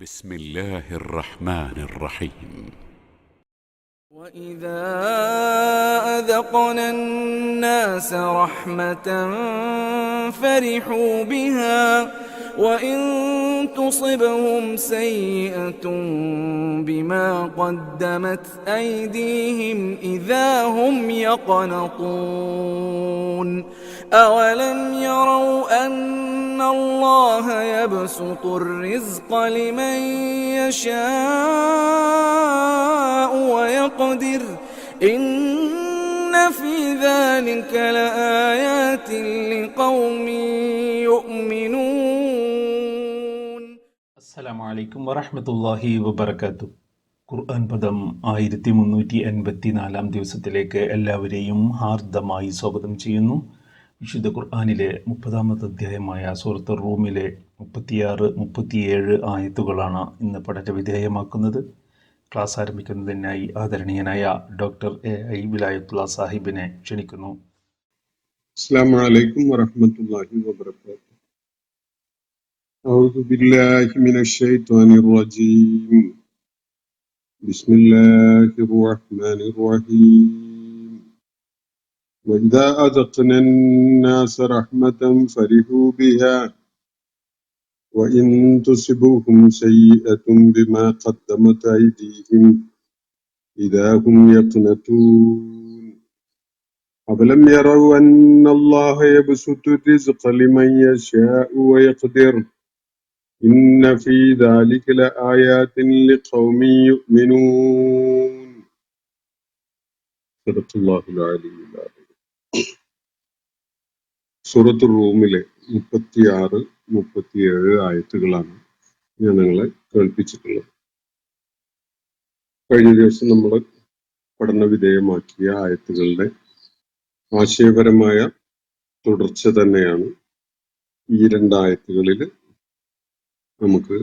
بسم الله الرحمن الرحيم. وإذا أذقنا الناس رحمة فرحوا بها وإن تصبهم سيئة بما قدمت أيديهم إذا هم يقنطون أولم يروا أن الله يبسط الرزق لمن يشاء ويقدر إن في ذلك لآيات لقوم يؤمنون. السلام عليكم ورحمة الله وبركاته. ഖുർആൻ പദം 1384 ദിവസത്തിലേക്ക് എല്ലാവരെയും ഹാർദമായി സ്വാഗതം ചെയ്യുന്നു. വിശുദ്ധ ഖുർആനിലെ 30-ാമത്തെ അധ്യായമായ സൂറത്തുർ റൂമിലെ 36-37 ആയത്തുകളാണ് ഇന്ന് പഠനവിധേയമാക്കുന്നത്. ക്ലാസ് ആരംഭിക്കുന്നതിനായി ആദരണീയനായ ഡോക്ടർ എ വിലായത്തുള്ള സാഹിബിനെ ക്ഷണിക്കുന്നു. അസ്സലാമു അലൈക്കും വറഹ്മത്തുള്ളാഹി വബറകാതുഹു. أعوذ بالله من الشيطان الرجيم. بسم الله الرحمن الرحيم. وإذا أذقنا الناس رحمة فرحوا بها وإن تصبهم سيئة بما قدمت أيديهم إذا هم يقنطون أولم يروا أن الله يبسط الرزق لمن يشاء ويقدر إن في ذلك لآيات لقوم يؤمنون. صدق الله العلي العظيم. സൂറത്തുർ റൂമിലെ 36-37 ആയത്തുകളാണ് ഞാൻ നിങ്ങളെ കേൾപ്പിച്ചിട്ടുള്ളത്. കഴിഞ്ഞ ദിവസം നമ്മൾ പഠന വിധേയമാക്കിയ ആയത്തുകളുടെ ആശയപരമായ തുടർച്ച തന്നെയാണ് ഈ രണ്ടായത്തുകളിൽ നമുക്ക്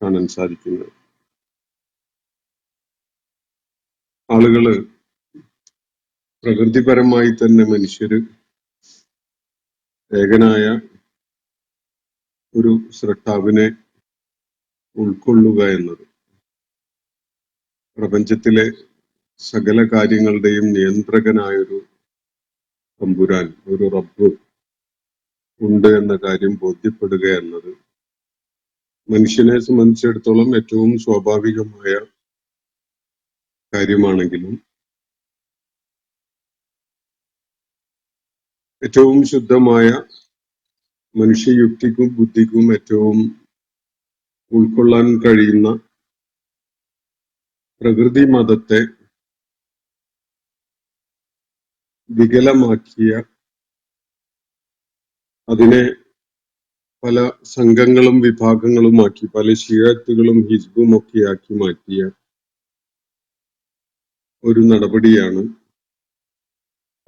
കാണാൻ സാധിക്കുന്നത്. ആളുകള് പ്രകൃതിപരമായി തന്നെ മനുഷ്യര് ഏകനായ ഒരു സ്രഷ്ടാവിനെ ഉൾക്കൊള്ളുക എന്നത്, പ്രപഞ്ചത്തിലെ സകല കാര്യങ്ങളുടെയും നിയന്ത്രകനായൊരു തമ്പുരാൻ, ഒരു റബ്ബ് ഉണ്ട് എന്ന കാര്യം ബോധ്യപ്പെടുക എന്നത് മനുഷ്യനെ സംബന്ധിച്ചിടത്തോളം ഏറ്റവും സ്വാഭാവികമായ കാര്യമാണെങ്കിലും ഏറ്റവും ശുദ്ധമായ മനുഷ്യയുക്തിക്കും ബുദ്ധിക്കും ഏറ്റവും ഉൾക്കൊള്ളാൻ കഴിയുന്ന പ്രകൃതി മതത്തെ വികലമാക്കിയ, അതിനെ പല സംഘങ്ങളും വിഭാഗങ്ങളുമാക്കി, പല ശിയാത്തുകളും ഹിസ്ബും ഒക്കെ ആക്കി മാറ്റിയ ഒരു നടപടിയാണ്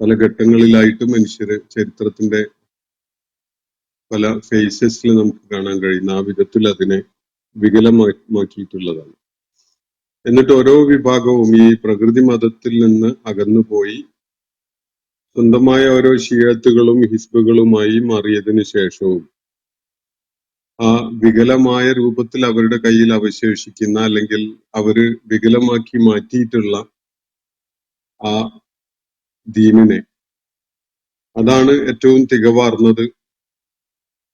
പല ഘട്ടങ്ങളിലായിട്ട് മനുഷ്യര് ചരിത്രത്തിന്റെ പല ഫേസസിൽ നമുക്ക് കാണാൻ കഴിയുന്ന ആ വിധത്തിൽ അതിനെ വികലമാക്കിയിട്ടുള്ളതാണ്. എന്നിട്ട് ഓരോ വിഭാഗവും ഈ പ്രകൃതി മതത്തിൽ നിന്ന് അകന്നുപോയി സ്വന്തമായ ഓരോ ശിയാത്തുകളും ഹിസ്ബുകളുമായി മാറിയതിനു ശേഷവും ആ വികലമായ രൂപത്തിൽ അവരുടെ കയ്യിൽ അവശേഷിക്കുന്ന, അല്ലെങ്കിൽ അവര് വികലമാക്കി മാറ്റിയിട്ടുള്ള ആ ദീനിനെ, അതാണ് ഏറ്റവും തികവാർന്നത്,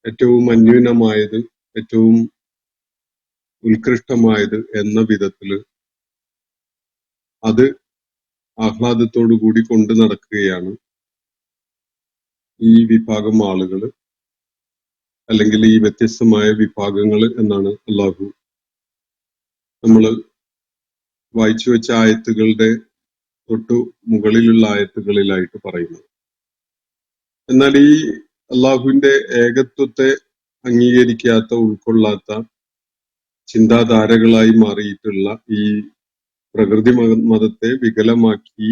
ഏറ്റവും അന്യൂനമായത്, ഏറ്റവും ഉത്കൃഷ്ടമായത് എന്ന വിധത്തില് അത് ആഹ്ലാദത്തോടു കൂടി കൊണ്ടു നടക്കുകയാണ് ഈ വിഭാഗം ആളുകള്, അല്ലെങ്കിൽ ഈ വ്യത്യസ്തമായ വിഭാഗങ്ങൾ എന്നാണ് അള്ളാഹു നമ്മള് വായിച്ചു വെച്ച ആയത്തുകളുടെ തൊട്ടു മുകളിലുള്ള ആയത്തുകളിലായിട്ട് പറയുന്നത്. എന്നാൽ ഈ അള്ളാഹുവിന്റെ ഏകത്വത്തെ അംഗീകരിക്കാത്ത, ഉൾക്കൊള്ളാത്ത ചിന്താധാരകളായി മാറിയിട്ടുള്ള ഈ പ്രകൃതി മതത്തെ വികലമാക്കി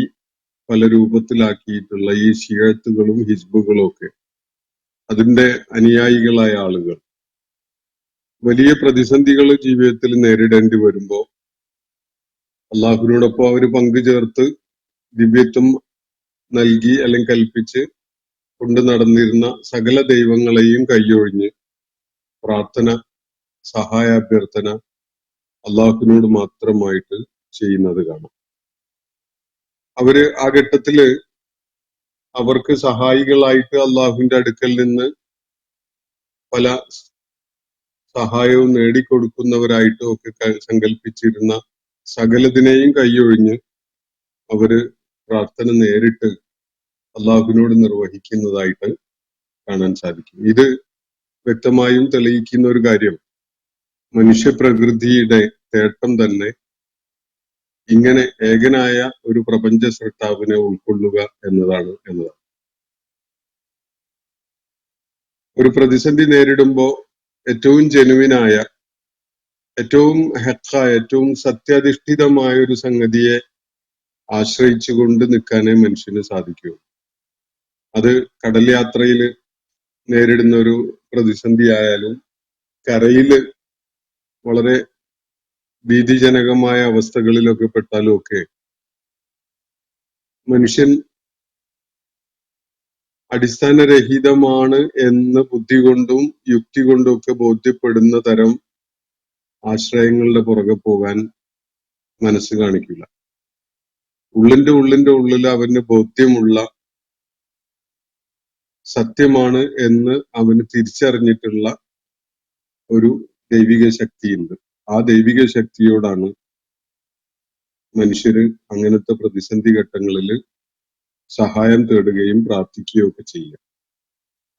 പല രൂപത്തിലാക്കിയിട്ടുള്ള ഈ ശിയത്തുകളും ഹിസ്ബുകളും ഒക്കെ, അതിന്റെ അനുയായികളായ ആളുകൾ വലിയ പ്രതിസന്ധികൾ ജീവിതത്തിൽ നേരിടേണ്ടി വരുമ്പോൾ അള്ളാഹുവിനോടൊപ്പം അവര് പങ്കുചേർത്ത് ദിവ്യത്വം നൽകി അല്ലെങ്കിൽ കൽപ്പിച്ച് കൊണ്ടു നടന്നിരുന്ന സകല ദൈവങ്ങളെയും കൈയൊഴിഞ്ഞ് പ്രാർത്ഥന, സഹായാഭ്യർത്ഥന, അള്ളാഹുവിനോട് മാത്രമായിട്ട് ചെയ്യുന്നത് കാണാം. അവര് ആ ഘട്ടത്തില് അവർക്ക് സഹായികളായിട്ട് അള്ളാഹുവിന്റെ അടുക്കൽ നിന്ന് പല സഹായവും നേടിക്കൊടുക്കുന്നവരായിട്ടും ഒക്കെ സങ്കല്പിച്ചിരുന്ന സകലതിനെയും കൈയൊഴിഞ്ഞ് അവര് പ്രാർത്ഥന നേരിട്ട് അള്ളാഹുവിനോട് നിർവഹിക്കുന്നതായിട്ട് കാണാൻ സാധിക്കും. ഇത് വ്യക്തമായും തെളിയിക്കുന്ന ഒരു കാര്യം, മനുഷ്യപ്രകൃതിയുടെ തേട്ടം തന്നെ ഇങ്ങനെ ഏകനായ ഒരു പ്രപഞ്ച സൃഷ്ടാവിനെ ഉൾക്കൊള്ളുക എന്നതാണ്. ഒരു പ്രതിസന്ധി നേരിടുമ്പോൾ ഏറ്റവും ജെനുവിനായ, ഏറ്റവും ഹക്കായ, ഏറ്റവും സത്യാധിഷ്ഠിതമായ ഒരു സംഗതിയെ ആശ്രയിച്ചുകൊണ്ട് നിൽക്കാനേ മനുഷ്യന് സാധിക്കൂ. അത് കടൽ യാത്രയിൽ നേരിടുന്ന ഒരു പ്രതിസന്ധി ആയാലും, കരയില് വളരെ ഭീതിജനകമായ അവസ്ഥകളിലൊക്കെ പെട്ടാലും ഒക്കെ മനുഷ്യൻ അടിസ്ഥാനരഹിതമാണ് എന്ന് ബുദ്ധി കൊണ്ടും യുക്തി കൊണ്ടും ഒക്കെ ബോധ്യപ്പെടുന്ന തരം ആശ്രയങ്ങളുടെ പുറകെ പോകാൻ മനസ്സ് കാണിക്കില്ല. ഉള്ളിന്റെ ഉള്ളിൽ അവന് ബോധ്യമുള്ള സത്യമാണ് എന്ന് അവന് തിരിച്ചറിഞ്ഞിട്ടുള്ള ഒരു ദൈവിക ശക്തിയുണ്ട്. ആ ദൈവിക ശക്തിയോടാണ് മനുഷ്യര് അങ്ങനത്തെ പ്രതിസന്ധി ഘട്ടങ്ങളിൽ സഹായം തേടുകയും പ്രാർത്ഥിക്കുകയും ഒക്കെ ചെയ്യുക.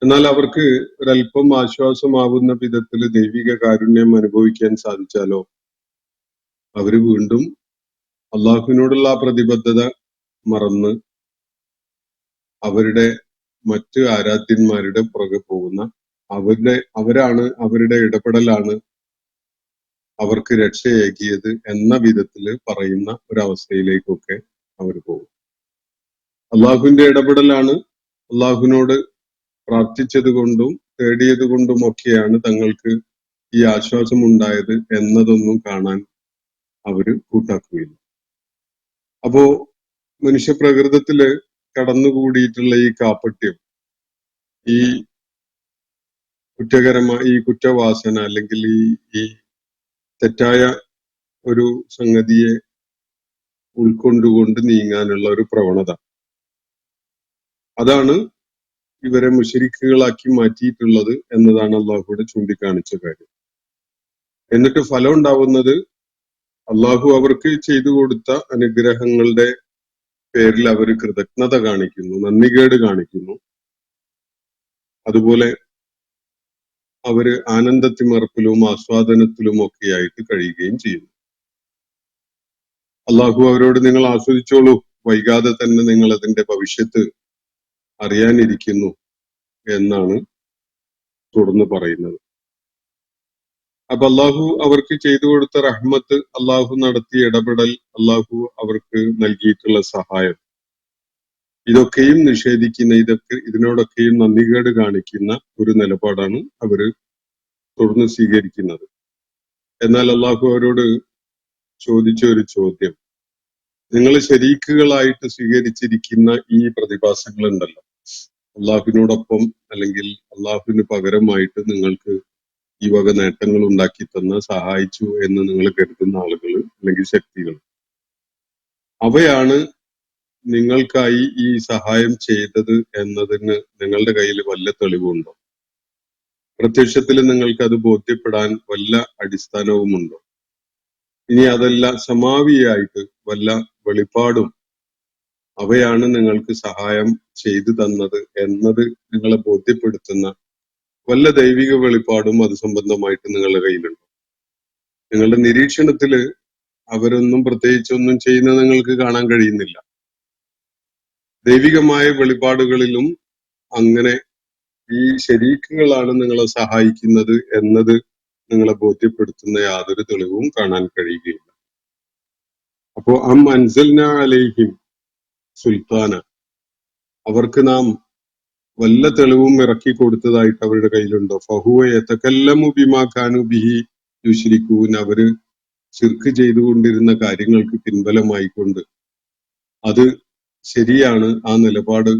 എന്നാൽ അവർക്ക് ഒരല്പം ആശ്വാസമാവുന്ന വിധത്തിൽ ദൈവിക കാരുണ്യം അനുഭവിക്കാൻ സാധിച്ചാലോ അവര് വീണ്ടും അള്ളാഹുവിനോടുള്ള ആ പ്രതിബദ്ധത മറന്ന് അവരുടെ മറ്റ് ആരാധ്യന്മാരുടെ പുറകെ പോകുന്ന, അവരുടെ ഇടപെടലാണ് അവർക്ക് രക്ഷയേകിയത് എന്ന വിധത്തില് പറയുന്ന ഒരവസ്ഥയിലേക്കൊക്കെ അവർ പോകും. അള്ളാഹുവിന്റെ ഇടപെടലാണ്, അള്ളാഹുവിനോട് പ്രാർത്ഥിച്ചത് കൊണ്ടും തേടിയത് കൊണ്ടും ഒക്കെയാണ് തങ്ങൾക്ക് ഈ ആശ്വാസം ഉണ്ടായത് എന്നതൊന്നും കാണാൻ അവര് കൂട്ടാക്കുകയില്ല. അപ്പോ മനുഷ്യപ്രകൃതത്തില് കടന്നുകൂടിയിട്ടുള്ള ഈ കാപട്യം, ഈ ഈ കുറ്റവാസന, അല്ലെങ്കിൽ ഈ തെറ്റായ ഒരു സംഗതിയെ ഉൾക്കൊണ്ടുകൊണ്ട് നീങ്ങാനുള്ള ഒരു പ്രവണത, അതാണ് ഇവരെ മുശ്രിക്കുകളാക്കി മാറ്റിയിട്ടുള്ളത് എന്നതാണ് അള്ളാഹുവിടെ ചൂണ്ടിക്കാണിച്ച കാര്യം. എന്നിട്ട് ഫലം ഉണ്ടാവുന്നത് അള്ളാഹു അവർക്ക് ചെയ്തു കൊടുത്ത അനുഗ്രഹങ്ങളുടെ പേരിൽ അവർ കൃതജ്ഞത കാണിക്കുന്നു, നന്ദികേട് കാണിക്കുന്നു. അതുപോലെ അവര് ആനന്ദത്തിമർപ്പിലും ആസ്വാദനത്തിലും ഒക്കെയായിട്ട് കഴിയുകയും ചെയ്യുന്നു. അള്ളാഹു അവരോട് നിങ്ങൾ ആസ്വദിച്ചോളൂ, വൈകാതെ തന്നെ നിങ്ങൾ അതിന്റെ ഭവിഷ്യത്ത് അറിയാനിരിക്കുന്നു എന്നാണ് തുടർന്ന് പറയുന്നത്. അപ്പൊ അള്ളാഹു അവർക്ക് ചെയ്തു കൊടുത്ത റഹ്മത്ത്, അള്ളാഹു നടത്തിയ ഇടപെടൽ, അള്ളാഹു അവർക്ക് നൽകിയിട്ടുള്ള സഹായം, ഇതൊക്കെയും നിഷേധിക്കുന്ന, ഇതിനോടൊക്കെയും നന്ദികേട് കാണിക്കുന്ന ഒരു നിലപാടാണ് അവര് തുടർന്ന് സ്വീകരിക്കുന്നത്. എന്നാൽ അള്ളാഹു അവരോട് ചോദിച്ച ഒരു ചോദ്യം, നിങ്ങൾ ശരീക്കുകളായിട്ട് സ്വീകരിച്ചിരിക്കുന്ന ഈ പ്രതിഭാസങ്ങൾ ഉണ്ടല്ലോ, അള്ളാഹുവിനോടൊപ്പം അല്ലെങ്കിൽ അള്ളാഹുവിന് പകരമായിട്ട് നിങ്ങൾക്ക് ഈ വക നേട്ടങ്ങൾ ഉണ്ടാക്കി തന്ന, സഹായിച്ചു എന്ന് നിങ്ങൾ കരുതുന്ന ആളുകൾ അല്ലെങ്കിൽ ശക്തികൾ, അവയാണ് നിങ്ങൾക്കായി ഈ സഹായം ചെയ്തത് എന്നതിന് നിങ്ങളുടെ കയ്യിൽ വല്ല തെളിവുണ്ടോ? പ്രത്യക്ഷത്തിൽ നിങ്ങൾക്ക് അത് ബോധ്യപ്പെടാൻ വല്ല അടിസ്ഥാനവുമുണ്ടോ? ഇനി അതല്ല സമാവിയായിട്ട് വല്ല വെളിപ്പാടും അവയാണ് നിങ്ങൾക്ക് സഹായം ചെയ്തു തന്നത് എന്നത് നിങ്ങളെ ബോധ്യപ്പെടുത്തുന്ന വല്ല ദൈവിക വെളിപ്പാടും അത് സംബന്ധമായിട്ട് നിങ്ങളുടെ കയ്യിലുണ്ടോ? നിങ്ങളുടെ നിരീക്ഷണത്തില് അവരൊന്നും പ്രത്യേകിച്ചൊന്നും ചെയ്യുന്നത് നിങ്ങൾക്ക് കാണാൻ കഴിയുന്നില്ല. ദൈവികമായ വെളിപ്പാടുകളിലും അങ്ങനെ ഈ ശരീക്കുകളാണ് നിങ്ങളെ സഹായിക്കുന്നത് എന്നത് നിങ്ങളെ ബോധ്യപ്പെടുത്തുന്ന യാതൊരു തെളിവും കാണാൻ കഴിയുകയില്ല. അപ്പോ അൻസൽന അലൈഹിം സുൽത്താന, അവർക്ക് നാം വല്ല തെളിവും ഇറക്കി കൊടുത്തതായിട്ട് അവരുടെ കയ്യിലുണ്ടോ? ഫഹുവ യതകല്ലമു ബിമാ കാനൂ ബിഹി യുശ്രികൂൻ, അവര് ശിർക്ക് ചെയ്തുകൊണ്ടിരുന്ന കാര്യങ്ങൾക്ക് പിൻബലമായിക്കൊണ്ട് അത് ശരിയാണ്, ആ നിലപാട്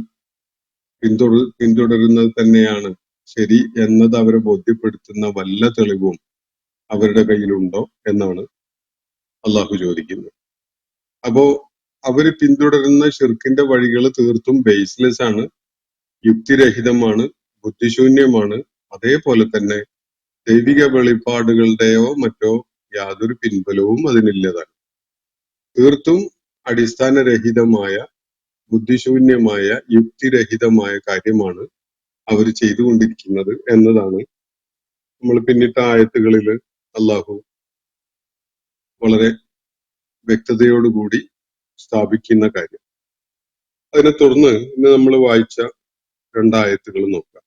പിന്തുടരുന്നത് തന്നെയാണ് ശരി എന്നത് അവരെ ബോധ്യപ്പെടുത്തുന്ന വല്ല തെളിവും അവരുടെ കയ്യിലുണ്ടോ എന്നാണ് അള്ളാഹു ചോദിക്കുന്നു. അപ്പോ അവര് പിന്തുടരുന്ന ഷിർക്കിന്റെ വഴികൾ തീർത്തും ബേസ്ലെസ് ആണ്, യുക്തിരഹിതമാണ്, ബുദ്ധിശൂന്യമാണ്. അതേപോലെ തന്നെ ദൈവിക വെളിപ്പാടുകളുടെയോ മറ്റോ യാതൊരു പിൻബലവും അതിനില്ലതാണ്. തീർത്തും അടിസ്ഥാനരഹിതമായ, ബുദ്ധിശൂന്യമായ, യുക്തിരഹിതമായ കാര്യമാണ് അവർ ചെയ്തുകൊണ്ടിരിക്കുന്നത് എന്നതാണ് നമ്മൾ പിന്നിട്ട ആയത്തുകളിൽ അള്ളാഹു വളരെ വ്യക്തതയോടുകൂടി സ്ഥാപിക്കുന്ന കാര്യം. അതിനെ തുടർന്ന് ഇന്ന് നമ്മൾ വായിച്ച രണ്ടായത്തുകൾ നോക്കാം.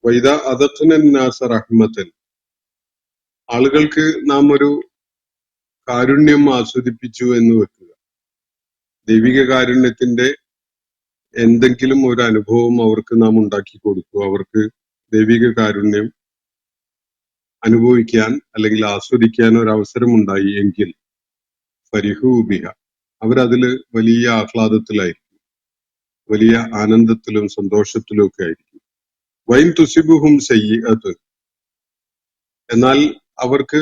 വൈദ അദഖ്നന്നാസ റഹ്മത്തൻ, ആളുകൾക്ക് നാം ഒരു കാരുണ്യം ആസ്വദിപ്പിച്ചു എന്ന് വെക്കുക. ദൈവിക കാരുണ്യത്തിന്റെ എന്തെങ്കിലും ഒരു അനുഭവം അവർക്ക് നാം ഉണ്ടാക്കി കൊടുത്തു, അവർക്ക് ദൈവിക കാരുണ്യം അനുഭവിക്കാൻ അല്ലെങ്കിൽ ആസ്വദിക്കാൻ ഒരു അവസരം ഉണ്ടായി എങ്കിൽ ഫരിഹൂബിഹ, അവരതില് വലിയ ആഹ്ലാദത്തിലായിരിക്കും, വലിയ ആനന്ദത്തിലും സന്തോഷത്തിലും ഒക്കെ ആയിരിക്കും. വൈൻ തുസിബുഹും സയ്യിഅത്ത്, എന്നാൽ അവർക്ക്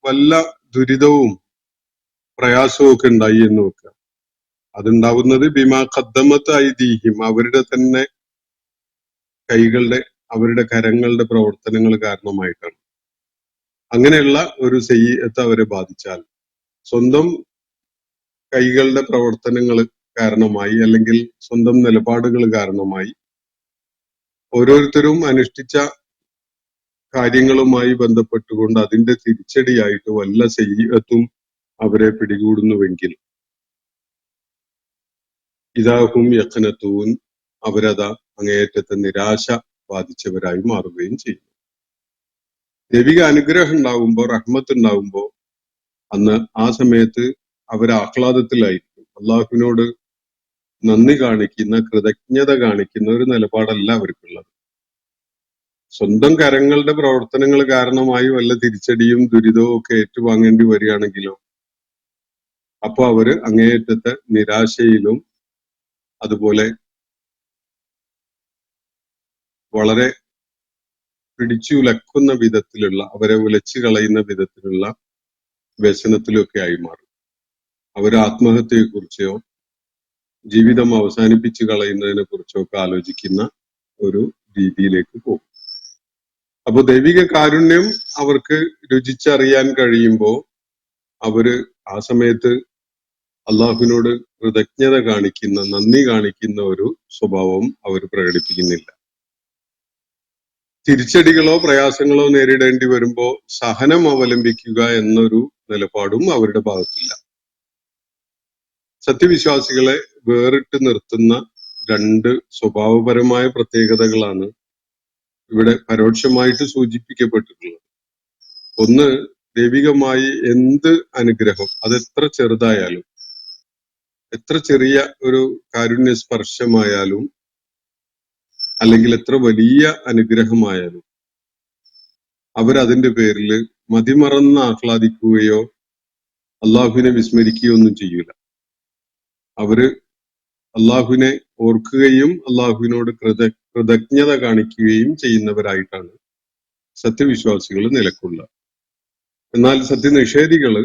വല്ല ദുരിതവും പ്രയാസവും ഒക്കെ ഉണ്ടായി എന്ന് വെക്കുക. അതുണ്ടാവുന്നത് ബിമാ ഖദ്ദമത്ത് ഐദീഹിം, അവരുടെ തന്നെ കൈകളുടെ, അവരുടെ കരങ്ങളുടെ പ്രവർത്തനങ്ങൾ കാരണമായിട്ടാണ്. അങ്ങനെയുള്ള ഒരു സയ്യിഅത്ത് അവരെ ബാധിച്ചാൽ, സ്വന്തം കൈകളുടെ പ്രവർത്തനങ്ങൾ കാരണമായി അല്ലെങ്കിൽ സ്വന്തം നിലപാടുകൾ കാരണമായി ഓരോരുത്തരും അനുഷ്ഠിച്ച കാര്യങ്ങളുമായി ബന്ധപ്പെട്ടുകൊണ്ട് അതിന്റെ തിരിച്ചടിയായിട്ട് വല്ല സയ്യിഅത്തും അവരെ പിടികൂടുന്നുവെങ്കിൽ ഇദാഹും യഖ്നതൂൻ, അവരതാ അങ്ങേയറ്റത്തെ നിരാശ ബാധിച്ചവരായി മാറുകയും ചെയ്യും. ദൈവിക അനുഗ്രഹം ഉണ്ടാകുമ്പോ, റഹ്മത്ത് ഉണ്ടാകുമ്പോ അന്ന് ആ സമയത്ത് അവർ ആഹ്ലാദത്തിലായിരിക്കും. അള്ളാഹുവിനോട് നന്ദി കാണിക്കുന്ന, കൃതജ്ഞത കാണിക്കുന്ന ഒരു നിലപാടല്ല അവർക്കുള്ളത്. സ്വന്തം കരങ്ങളുടെ പ്രവർത്തനങ്ങൾ കാരണമായി വല്ല തിരിച്ചടിയും ദുരിതവും ഒക്കെ ഏറ്റുവാങ്ങേണ്ടി വരികയാണെങ്കിലോ അപ്പൊ അവര് അങ്ങേയറ്റത്തെ നിരാശയിലും അതുപോലെ വളരെ പിടിച്ചുലക്കുന്ന വിധത്തിലുള്ള, അവരെ ഉലച്ചു കളയുന്ന വിധത്തിലുള്ള വ്യസനത്തിലൊക്കെ ആയി മാറും. അവർ ആത്മഹത്യയെക്കുറിച്ചോ ജീവിതം അവസാനിപ്പിച്ചു കളയുന്നതിനെ കുറിച്ചോ ഒക്കെ ആലോചിക്കുന്ന ഒരു രീതിയിലേക്ക് പോകും. അപ്പൊ ദൈവിക കാരുണ്യം അവർക്ക് രുചിച്ചറിയാൻ കഴിയുമ്പോൾ അവര് ആ സമയത്ത് അള്ളാഹുവിനോട് കൃതജ്ഞത കാണിക്കുന്ന, നന്ദി കാണിക്കുന്ന ഒരു സ്വഭാവം അവർ പ്രകടിപ്പിക്കുന്നില്ല. തിരിച്ചടികളോ പ്രയാസങ്ങളോ നേരിടേണ്ടി വരുമ്പോ സഹനം അവലംബിക്കുക എന്നൊരു നിലപാടും അവരുടെ ഭാഗത്തില്ല. സത്യവിശ്വാസികളെ വേറിട്ട് നിർത്തുന്ന രണ്ട് സ്വഭാവപരമായ പ്രത്യേകതകളാണ് ഇവിടെ പരോക്ഷമായിട്ട് സൂചിപ്പിക്കപ്പെട്ടിട്ടുള്ളത്. ഒന്ന്, ദൈവികമായി എന്ത് അനുഗ്രഹം, അതെത്ര ചെറുതായാലും, എത്ര ചെറിയ ഒരു കാരുണ്യ സ്പർശമായാലും അല്ലെങ്കിൽ എത്ര വലിയ അനുഗ്രഹമായാലും അവരതിന്റെ പേരിൽ മതിമറന്ന് ആഹ്ലാദിക്കുകയോ അള്ളാഹുവിനെ വിസ്മരിക്കുകയോ ഒന്നും ചെയ്യൂല. അവര് അള്ളാഹുവിനെ ഓർക്കുകയും അള്ളാഹുവിനോട് കൃതജ്ഞത കാണിക്കുകയും ചെയ്യുന്നവരായിട്ടാണ് സത്യവിശ്വാസികൾ നിലകൊള്ളുക. എന്നാൽ സത്യനിഷേധികള്,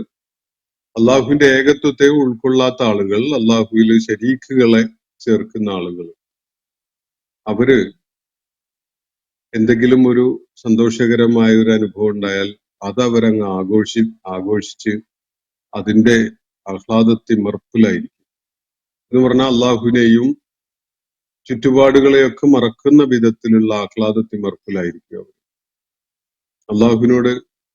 അള്ളാഹുവിന്റെ ഏകത്വത്തെ ഉൾക്കൊള്ളാത്ത ആളുകൾ, അള്ളാഹുവിൽ ശരീക്കുകളെ ചേർക്കുന്ന ആളുകൾ, അവര് എന്തെങ്കിലും ഒരു സന്തോഷകരമായ ഒരു അനുഭവം ഉണ്ടായാൽ അത് അവരങ്ങ് ആഘോഷിച്ച് അതിന്റെ ആഹ്ലാദത്തിമർപ്പിലായിരിക്കും. എന്ന് പറഞ്ഞാൽ അള്ളാഹുവിനെയും ചുറ്റുപാടുകളെയൊക്കെ മറക്കുന്ന വിധത്തിലുള്ള ആഹ്ലാദത്തിമർപ്പിലായിരിക്കും അവർ. അള്ളാഹുവിനോട്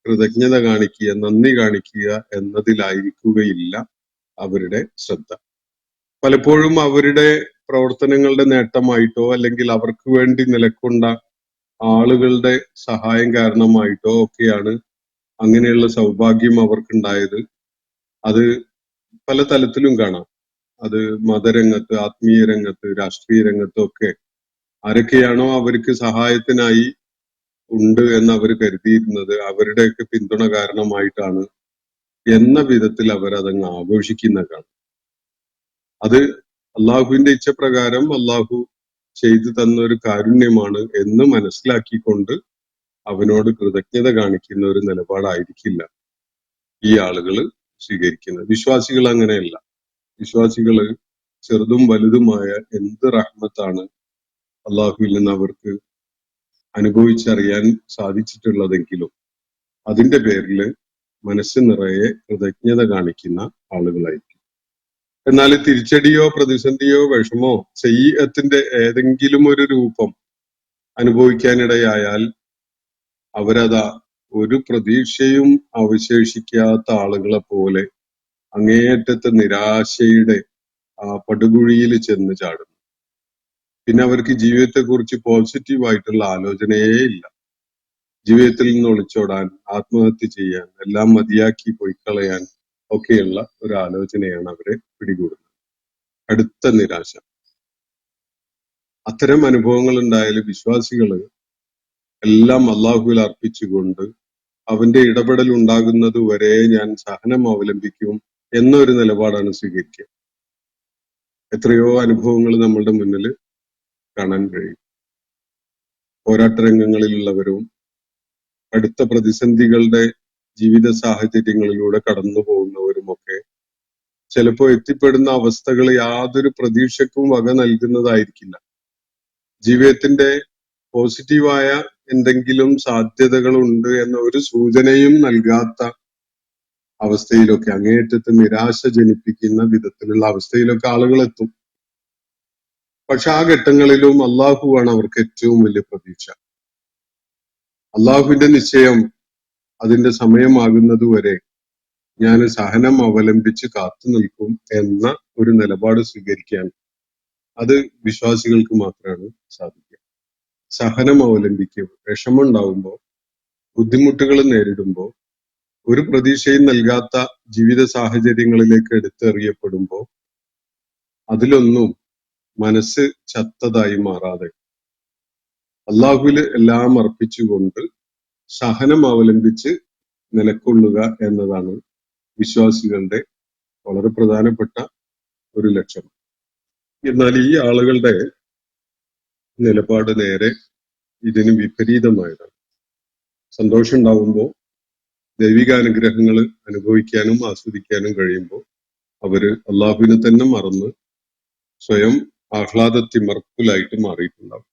കൃതജ്ഞത കാണിക്കുക, നന്ദി കാണിക്കുക എന്നതിലായിരിക്കുകയില്ല അവരുടെ ശ്രദ്ധ. പലപ്പോഴും അവരുടെ പ്രവർത്തനങ്ങളുടെ നേട്ടമായിട്ടോ അല്ലെങ്കിൽ അവർക്ക് വേണ്ടി നിലകൊണ്ട ആളുകളുടെ സഹായം കാരണമായിട്ടോ ഒക്കെയാണ് അങ്ങനെയുള്ള സൗഭാഗ്യം അവർക്കുണ്ടായത്. അത് പല തലത്തിലും കാണാം. അത് മതരംഗത്ത്, ആത്മീയ രംഗത്ത്, രാഷ്ട്രീയ രംഗത്തൊക്കെ ആരൊക്കെയാണോ അവർക്ക് സഹായത്തിനായി ഉണ്ട് എന്ന് അവർ കരുതിയിരുന്നത് അവരുടെയൊക്കെ പിന്തുണ കാരണമായിട്ടാണ് എന്ന വിധത്തിൽ അവരതങ്ങ് ആഘോഷിക്കുന്ന കാണാം. അത് അള്ളാഹുവിന്റെ ഇച്ഛപ്രകാരം അള്ളാഹു ചെയ്തു തന്ന ഒരു കാരുണ്യമാണ് എന്ന് മനസ്സിലാക്കിക്കൊണ്ട് അവനോട് കൃതജ്ഞത കാണിക്കുന്ന ഒരു നിലപാടായിരിക്കില്ല ഈ ആളുകൾ സ്വീകരിക്കുന്നത്. വിശ്വാസികൾ അങ്ങനെയല്ല. വിശ്വാസികള് ചെറുതും വലുതുമായ എന്ത് റഹ്മത്താണ് അള്ളാഹുവിൽ നിന്ന് അവർക്ക് അനുഭവിച്ചറിയാൻ സാധിച്ചിട്ടുള്ളതെങ്കിലും അതിന്റെ പേരിൽ മനസ്സ് നിറയെ കൃതജ്ഞത കാണിക്കുന്ന ആളുകളായിരിക്കും. എന്നാൽ തിരിച്ചടിയോ പ്രതിസന്ധിയോ വിഷമോ സയ്യിഅത്തിന്റെ ഏതെങ്കിലും ഒരു രൂപം അനുഭവിക്കാനിടയായാൽ അവരതാ ഒരു പ്രതീക്ഷയും അവശേഷിക്കാത്ത ആളുകളെ പോലെ അങ്ങേയറ്റത്തെ നിരാശയുടെ ആ പടുകുഴിയിൽ ചെന്ന് ചാടും. പിന്നെ അവർക്ക് ജീവിതത്തെക്കുറിച്ച് പോസിറ്റീവായിട്ടുള്ള ആലോചനയേ ഇല്ല. ജീവിതത്തിൽ നിന്ന് ഒളിച്ചോടാൻ, ആത്മഹത്യ ചെയ്യാൻ, എല്ലാം മതിയാക്കി പൊയ്ക്കളയാൻ ഒക്കെയുള്ള ഒരു ആലോചനയാണ് അവരെ പിടികൂടുന്നത്. അടുത്ത നിരാശ. അത്തരം അനുഭവങ്ങൾ ഉണ്ടായാലും വിശ്വാസികള് എല്ലാം അള്ളാഹുവിൽ അർപ്പിച്ചുകൊണ്ട് അവന്റെ ഇടപെടൽ ഉണ്ടാകുന്നത് വരെ ഞാൻ സഹനം അവലംബിക്കും എന്നൊരു നിലപാടാണ് സ്വീകരിക്കുക. എത്രയോ അനുഭവങ്ങൾ നമ്മളുടെ മുന്നിൽ കാണാൻ കഴിയും. പോരാട്ട രംഗങ്ങളിലുള്ളവരും അടുത്ത പ്രതിസന്ധികളുടെ ജീവിത സാഹചര്യങ്ങളിലൂടെ കടന്നു പോകുന്നവരുമൊക്കെ ചിലപ്പോൾ എത്തിപ്പെടുന്ന അവസ്ഥകൾ യാതൊരു പ്രതീക്ഷക്കും വക നൽകുന്നതായിരിക്കില്ല. ജീവിതത്തിന്റെ പോസിറ്റീവായ എന്തെങ്കിലും സാധ്യതകളുണ്ട് എന്ന ഒരു സൂചനയും നൽകാത്ത അവസ്ഥയിലൊക്കെ, അങ്ങേയറ്റത്തെ നിരാശ ജനിപ്പിക്കുന്ന വിധത്തിലുള്ള അവസ്ഥയിലൊക്കെ ആളുകൾ എത്തും. പക്ഷെ ആ ഘട്ടങ്ങളിലും അള്ളാഹുവാണ് അവർക്ക് ഏറ്റവും വലിയ പ്രതീക്ഷ. അള്ളാഹുവിന്റെ നിശ്ചയം അതിന്റെ സമയമാകുന്നത് വരെ ഞാൻ സഹനം അവലംബിച്ച് കാത്തു നിൽക്കും എന്ന ഒരു നിലപാട് സ്വീകരിക്കാൻ അത് വിശ്വാസികൾക്ക് മാത്രമാണ് സാധിക്കുക. സഹനം അവലംബിക്കുക, വിഷമമുണ്ടാവുമ്പോൾ, ബുദ്ധിമുട്ടുകൾ നേരിടുമ്പോൾ, ഒരു പ്രതീക്ഷയും നൽകാത്ത ജീവിത സാഹചര്യങ്ങളിലേക്ക് എടുത്തെറിയപ്പെടുമ്പോൾ അതിലൊന്നും മനസ്സ് ചത്തതായി മാറാതെ അള്ളാഹുവില് എല്ലാം അർപ്പിച്ചുകൊണ്ട് സഹനം അവലംബിച്ച് നിലകൊള്ളുക എന്നതാണ് വിശ്വാസികളുടെ വളരെ പ്രധാനപ്പെട്ട ഒരു ലക്ഷ്യം. എന്നാൽ ഈ ആളുകളുടെ നിലപാട് നേരെ ഇതിന് വിപരീതമായതാണ്. സന്തോഷം ഉണ്ടാവുമ്പോൾ, ദൈവികാനുഗ്രഹങ്ങൾ അനുഭവിക്കാനും ആസ്വദിക്കാനും കഴിയുമ്പോൾ അവര് അള്ളാഹുവിനെ തന്നെ മറന്ന് സ്വയം ആഹ്ലാദത്തിമർപ്പിലായിട്ട് മാറിയിട്ടുണ്ടാവും.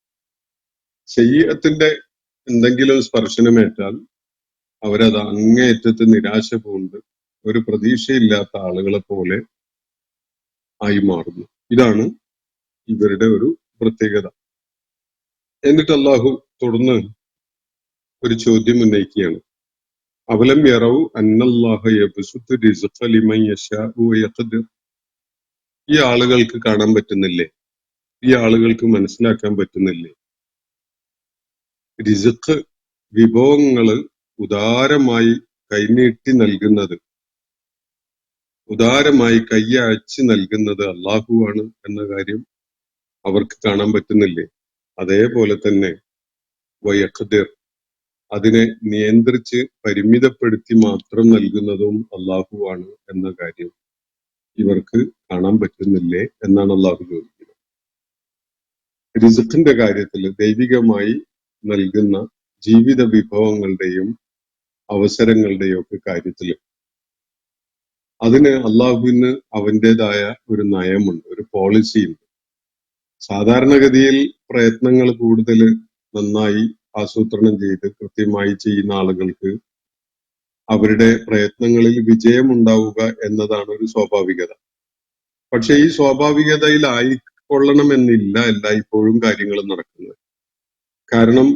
ശരീരത്തിന്റെ എന്തെങ്കിലും സ്പർശനമേറ്റാൽ അവരത് അങ്ങേയറ്റത്ത് നിരാശ പൂണ്ട് ഒരു പ്രതീക്ഷയില്ലാത്ത ആളുകളെ പോലെ ആയി മാറുന്നു. ഇതാണ് ഇവരുടെ ഒരു പ്രത്യേകത. എന്നിട്ട് അള്ളാഹു തുടർന്ന് ഒരു ചോദ്യം ഉന്നയിക്കുകയാണ്. അവലം യറൗ അന്നല്ലാഹ യബ്സുത്തു റിസ്ഖ ലിമൻ യശാഉ വയഖ്ദിർ. ഈ ആളുകൾക്ക് കാണാൻ പറ്റുന്നില്ലേ? ഈ ആളുകൾക്ക് മനസ്സിലാക്കാൻ പറ്റുന്നില്ലേ? റിസ്ഖ്, വിഭവങ്ങള് ഉദാരമായി കൈനീട്ടി നൽകുന്നത്, ഉദാരമായി കൈയയച്ച് നൽകുന്നത് അള്ളാഹുവാണ് എന്ന കാര്യം അവർക്ക് കാണാൻ പറ്റുന്നില്ലേ? അതേപോലെ തന്നെ വയഖ്ദിർ, അതിനെ നിയന്ത്രിച്ച് പരിമിതപ്പെടുത്തി മാത്രം നൽകുന്നതും അള്ളാഹുവാണ് എന്ന കാര്യം ഇവർക്ക് കാണാൻ പറ്റുന്നില്ലേ എന്നാണ് അള്ളാഹു ചോദിക്കുന്നത്. റിസ്ഖിന്റെ കാര്യത്തിൽ ദൈവികമായി നൽകുന്ന ജീവിത വിഭവങ്ങളുടെയും അവസരങ്ങളുടെയും ഒക്കെ കാര്യത്തിൽ അതിന് അള്ളാഹുവിന് അവന്റേതായ ഒരു നയമുണ്ട്, ഒരു പോളിസി ഉണ്ട്. സാധാരണഗതിയിൽ പ്രയത്നങ്ങൾ കൂടുതൽ നന്നായി ആസൂത്രണം ചെയ്ത് കൃത്യമായി ചെയ്യുന്ന ആളുകൾക്ക് അവരുടെ പ്രയത്നങ്ങളിൽ വിജയമുണ്ടാവുക എന്നതാണ് ഒരു സ്വാഭാവികത. പക്ഷെ ഈ സ്വാഭാവികതയിൽ ആയിക്കൊള്ളണമെന്നില്ല എല്ലായ്പ്പോഴും കാര്യങ്ങൾ നടക്കുന്നത്. കാരണം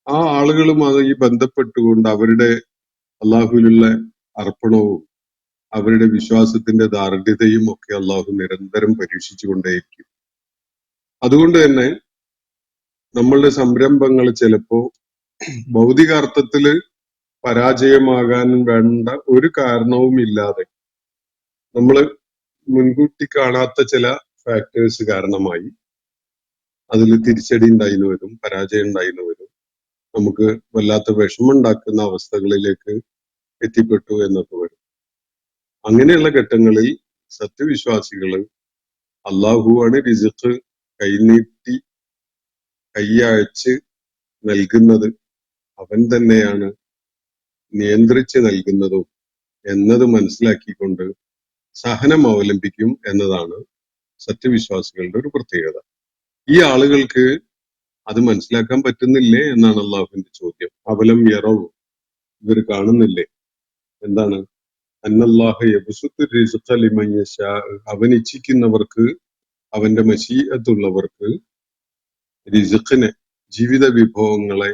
ആ ആളുകളുമായി ബന്ധപ്പെട്ടുകൊണ്ട് അവരുടെ അള്ളാഹുവിലുള്ള അർപ്പണവും അവരുടെ വിശ്വാസത്തിന്റെ ദാർഢ്യതയും ഒക്കെ അള്ളാഹു നിരന്തരം പരീക്ഷിച്ചുകൊണ്ടേയിരിക്കും. അതുകൊണ്ട് തന്നെ നമ്മളുടെ സംരംഭങ്ങൾ ചിലപ്പോ ഭൗതികാർത്ഥത്തില് പരാജയമാകാൻ വേണ്ട ഒരു കാരണവും ഇല്ലാതെ നമ്മൾ മുൻകൂട്ടി കാണാത്ത ചില ഫാക്ടേഴ്സ് കാരണമായി അതിൽ തിരിച്ചടി ഉണ്ടായിന്ന് വരും, പരാജയം ഉണ്ടായിന്ന് വരും, നമുക്ക് വല്ലാത്ത വിഷമമുണ്ടാക്കുന്ന അവസ്ഥകളിലേക്ക് എത്തിപ്പെട്ടു എന്നൊക്കെ വരും. അങ്ങനെയുള്ള ഘട്ടങ്ങളിൽ സത്യവിശ്വാസികള് അള്ളാഹുവാണ് റിസ്ഖ് കൈനീട്ടി കൈയയച്ച് നൽകുന്നത്, അവൻ തന്നെയാണ് നിയന്ത്രിച്ച് നൽകുന്നതും എന്നത് മനസ്സിലാക്കിക്കൊണ്ട് സഹനം അവലംബിക്കും എന്നതാണ് സത്യവിശ്വാസികളുടെ ഒരു പ്രത്യേകത. ഈ ആളുകൾക്ക് അത് മനസ്സിലാക്കാൻ പറ്റുന്നില്ലേ എന്നാണ് അള്ളാഹുവിന്റെ ചോദ്യം. അവലം യറവ്, ഇവർ കാണുന്നില്ലേ? എന്താണ്? അന്നല്ലാഹ യബ്സുത്തു റിസ്ഖ ലിമൻ യശാ, അവൻ ഇച്ഛിക്കുന്നവർക്ക്, അവന്റെ മശീഅത്തുള്ളവർക്ക് റിസ്ഖിനെ, ജീവിത വിഭവങ്ങളെ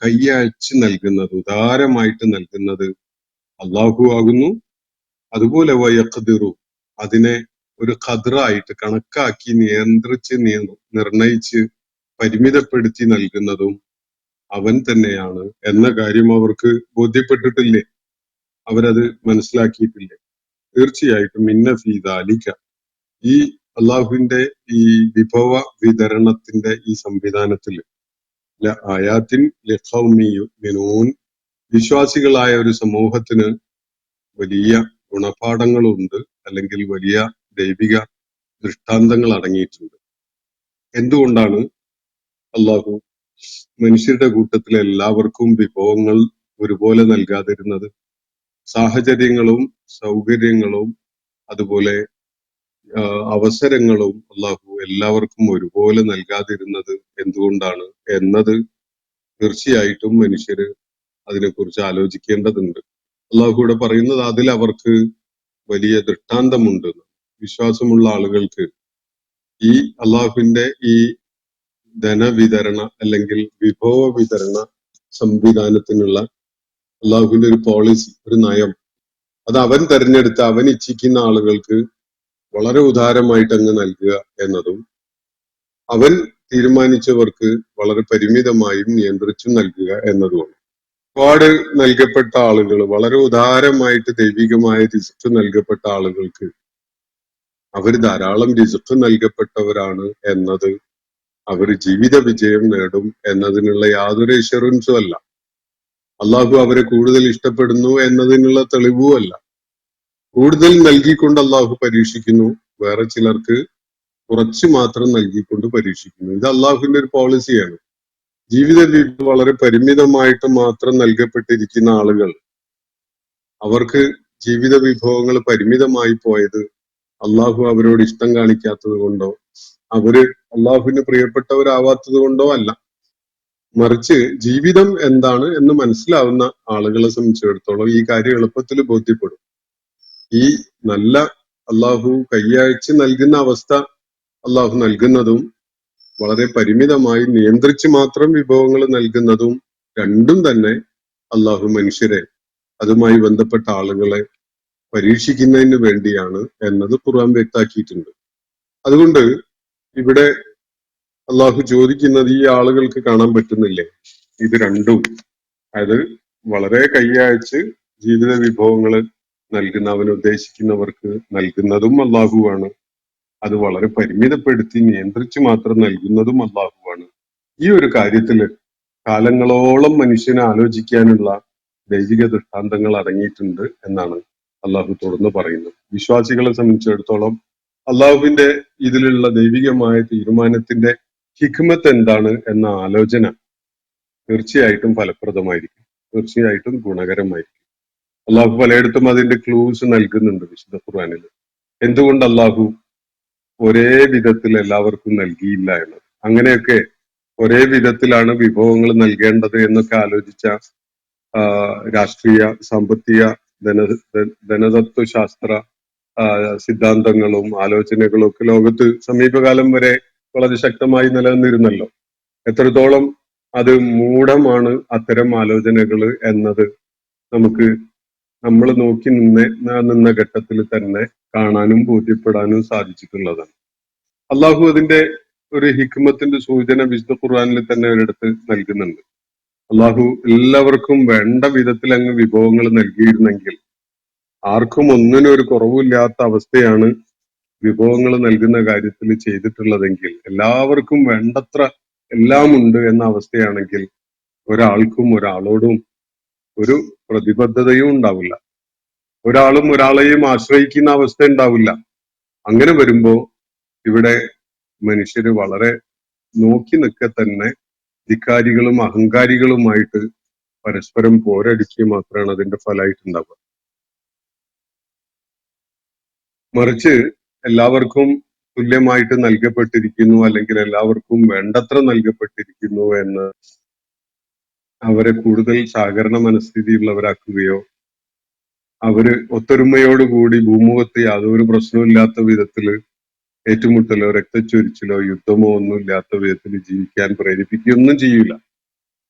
കയ്യയച്ച് നൽകുന്നത്, ഉദാരമായിട്ട് നൽകുന്നത് അള്ളാഹു ആകുന്നു. അതുപോലെ വയഖ്ദിറു, അതിനെ ഒരു ഖദ്റായിട്ട് കണക്കാക്കി നിയന്ത്രിച്ച് നിർണയിച്ച് പരിമിതപ്പെടുത്തി നൽകുന്നതും അവൻ തന്നെയാണ് എന്ന കാര്യം അവർക്ക് ബോധ്യപ്പെട്ടിട്ടില്ലേ? അവരത് മനസ്സിലാക്കിയിട്ടില്ലേ? തീർച്ചയായിട്ടും ഇന്ന ഫീ ദാലിക, ഈ അള്ളാഹുവിന്റെ ഈ വിഭവ വിതരണത്തിന്റെ ഈ സംവിധാനത്തിൽ ആയാത്തിൻ ലിഖൗമി യുഅ്മിനൂൻ, വിശ്വാസികളായ ഒരു സമൂഹത്തിന് വലിയ ഗുണപാഠങ്ങളുണ്ട്, അല്ലെങ്കിൽ വലിയ ദൈവിക ദൃഷ്ടാന്തങ്ങൾ അടങ്ങിയിട്ടുണ്ട്. എന്തുകൊണ്ടാണ് അള്ളാഹു മനുഷ്യരുടെ കൂട്ടത്തിലെ എല്ലാവർക്കും വിഭവങ്ങൾ ഒരുപോലെ നൽകാതിരുന്നത്? സാഹചര്യങ്ങളും സൗകര്യങ്ങളും അതുപോലെ അവസരങ്ങളും അള്ളാഹു എല്ലാവർക്കും ഒരുപോലെ നൽകാതിരുന്നത് എന്തുകൊണ്ടാണ് എന്നത് തീർച്ചയായിട്ടും മനുഷ്യര് അതിനെക്കുറിച്ച് ആലോചിക്കേണ്ടതുണ്ട്. അള്ളാഹു ഇവിടെ പറയുന്നത് അതിൽ അവർക്ക് വലിയ ദൃഷ്ടാന്തമുണ്ട്. വിശ്വാസമുള്ള ആളുകൾക്ക് ഈ അള്ളാഹുവിന്റെ ഈ ധനവിതരണ അല്ലെങ്കിൽ വിഭവ വിതരണ സംവിധാനത്തിനുള്ള അള്ളാഹുവിന്റെ ഒരു പോളിസി, ഒരു നയം, അത് അവൻ തെരഞ്ഞെടുത്ത് അവൻ ഇച്ഛിക്കുന്ന ആളുകൾക്ക് വളരെ ഉദാരമായിട്ട് അങ്ങ് നൽകുക എന്നതും, അവൻ തീരുമാനിച്ചവർക്ക് വളരെ പരിമിതമായും നിയന്ത്രിച്ചും നൽകുക എന്നതുമാണ്. ഒരുപാട് നൽകപ്പെട്ട ആളുകൾ, വളരെ ഉദാരമായിട്ട് ദൈവികമായ റിസ്ക് നൽകപ്പെട്ട ആളുകൾക്ക് അവർ ധാരാളം റിസ്ക് നൽകപ്പെട്ടവരാണ് എന്നത്, അവർ ജീവിത വിജയം നേടും എന്നതിനുള്ള യാതൊരു ഇൻഷുറൻസും അല്ല. അള്ളാഹു അവരെ കൂടുതൽ ഇഷ്ടപ്പെടുന്നു എന്നതിനുള്ള തെളിവും അല്ല. കൂടുതൽ നൽകിക്കൊണ്ട് അള്ളാഹു പരീക്ഷിക്കുന്നു, വേറെ ചിലർക്ക് കുറച്ച് മാത്രം നൽകിക്കൊണ്ട് പരീക്ഷിക്കുന്നു. ഇത് അള്ളാഹുവിന്റെ ഒരു പോളിസിയാണ്. ജീവിത വളരെ പരിമിതമായിട്ട് മാത്രം നൽകപ്പെട്ടിരിക്കുന്ന ആളുകൾ, അവർക്ക് ജീവിത വിഭവങ്ങൾ പരിമിതമായി പോയത് അള്ളാഹു അവരോട് ഇഷ്ടം കാണിക്കാത്തത് കൊണ്ടോ അവര് അള്ളാഹുവിന് പ്രിയപ്പെട്ടവരാവാത്തത് കൊണ്ടോ അല്ല. മറിച്ച് ജീവിതം എന്താണ് എന്ന് മനസ്സിലാവുന്ന ആളുകളെ സംബന്ധിച്ചിടത്തോളം ഈ കാര്യം എളുപ്പത്തിൽ ബോധ്യപ്പെടും. ഈ നല്ല അള്ളാഹു കയ്യയച്ച് നൽകുന്ന അവസ്ഥ അള്ളാഹു നൽകുന്നതും വളരെ പരിമിതമായി നിയന്ത്രിച്ച് മാത്രം വിഭവങ്ങൾ നൽകുന്നതും രണ്ടും തന്നെ അള്ളാഹു മനുഷ്യരെ, അതുമായി ബന്ധപ്പെട്ട ആളുകളെ പരീക്ഷിക്കുന്നതിന് വേണ്ടിയാണ് എന്നത് ഖുർആൻ വ്യക്തമാക്കിയിട്ടുണ്ട്. അതുകൊണ്ട് ഇവിടെ അള്ളാഹു ചോദിക്കുന്നത് ഈ ആളുകൾക്ക് കാണാൻ പറ്റുന്നില്ലേ? ഇത് രണ്ടും, അതായത് വളരെ കയ്യയച്ച് ജീവിത വിഭവങ്ങൾ നൽകുന്ന, അവൻ ഉദ്ദേശിക്കുന്നവർക്ക് നൽകുന്നതും അള്ളാഹുവാണ്. അത് വളരെ പരിമിതപ്പെടുത്തി നിയന്ത്രിച്ച് മാത്രം നൽകുന്നതും അള്ളാഹുവാണ്. ഈ ഒരു കാര്യത്തില് കാലങ്ങളോളം മനുഷ്യനെ ആലോചിക്കാനുള്ള ദൈവിക ദൃഷ്ടാന്തങ്ങൾ അടങ്ങിയിട്ടുണ്ട് എന്നാണ് അള്ളാഹു തുടർന്ന് പറയുന്നത്. വിശ്വാസികളെ സംബന്ധിച്ചിടത്തോളം അള്ളാഹുവിന്റെ ഇതിലുള്ള ദൈവികമായ തീരുമാനത്തിന്റെ ഹിക്മത്ത് എന്താണ് എന്ന ആലോചന തീർച്ചയായിട്ടും ഫലപ്രദമായിരിക്കും, തീർച്ചയായിട്ടും ഗുണകരമായിരിക്കും. അള്ളാഹു പലയിടത്തും അതിന്റെ ക്ലൂസ് നൽകുന്നുണ്ട് വിശുദ്ധ ഖുർആനിൽ. എന്തുകൊണ്ട് അള്ളാഹു ഒരേ വിധത്തിൽ എല്ലാവർക്കും നൽകിയില്ല എന്നത്. അങ്ങനെയൊക്കെ ഒരേ വിധത്തിലാണ് വിഭവങ്ങൾ നൽകേണ്ടത് എന്നൊക്കെ ആലോചിച്ച രാഷ്ട്രീയ, സാമ്പത്തിക, ധനതത്വശാസ്ത്ര സിദ്ധാന്തങ്ങളും ആലോചനകളും ഒക്കെ ലോകത്ത് സമീപകാലം വരെ വളരെ ശക്തമായി നിലനിന്നിരുന്നല്ലോ. എത്രത്തോളം അത് മൂഢമാണ് അത്തരം ആലോചനകൾ എന്നത് നമുക്ക് നമ്മൾ നോക്കി നിന്ന ഘട്ടത്തിൽ തന്നെ കാണാനും ബോധ്യപ്പെടാനും സാധിച്ചിട്ടുള്ളതാണ്. അള്ളാഹു അതിന്റെ ഒരു ഹിക്മത്തിന്റെ സൂചന വിശുദ്ധ ഖുർആനിൽ തന്നെ ഒരിടത്ത് നൽകുന്നുണ്ട്. അള്ളാഹു എല്ലാവർക്കും വേണ്ട വിധത്തിൽ അങ്ങ് വിഭവങ്ങൾ നൽകിയിരുന്നെങ്കിൽ, ആർക്കും ഒന്നിനും ഒരു കുറവില്ലാത്ത അവസ്ഥയാണ് വിഭവങ്ങൾ നൽകുന്ന കാര്യത്തിൽ ചെയ്തിട്ടുള്ളതെങ്കിൽ, എല്ലാവർക്കും വേണ്ടത്ര എല്ലാം ഉണ്ട് എന്ന അവസ്ഥയാണെങ്കിൽ ഒരാൾക്കും ഒരാളോടും ഒരു പ്രതിബദ്ധതയും ഉണ്ടാവില്ല, ഒരാളും ഒരാളെയും ആശ്രയിക്കുന്ന അവസ്ഥ ഉണ്ടാവില്ല. അങ്ങനെ വരുമ്പോ ഇവിടെ മനുഷ്യര് വളരെ നോക്കി നിൽക്കെ തന്നെ ധിക്കാരികളും അഹങ്കാരികളുമായിട്ട് പരസ്പരം പോരടിക്കുക മാത്രമാണ് അതിന്റെ ഫലമായിട്ടുണ്ടാവുക. മറിച്ച് എല്ലാവർക്കും തുല്യമായിട്ട് നൽകപ്പെട്ടിരിക്കുന്നു, അല്ലെങ്കിൽ എല്ലാവർക്കും വേണ്ടത്ര നൽകപ്പെട്ടിരിക്കുന്നു എന്ന് അവരെ കൂടുതൽ സഹകരണ മനസ്ഥിതിയുള്ളവരാക്കുകയോ അവര് ഒത്തൊരുമയോടുകൂടി ഭൂമുഖത്ത് യാതൊരു പ്രശ്നമില്ലാത്ത വിധത്തില് ഏറ്റുമുട്ടലോ രക്തച്ചൊരിച്ചിലോ യുദ്ധമോ ഒന്നും ഇല്ലാത്ത വിധത്തിൽ ജീവിക്കാൻ പ്രേരിപ്പിക്കുകയൊന്നും ചെയ്യൂല.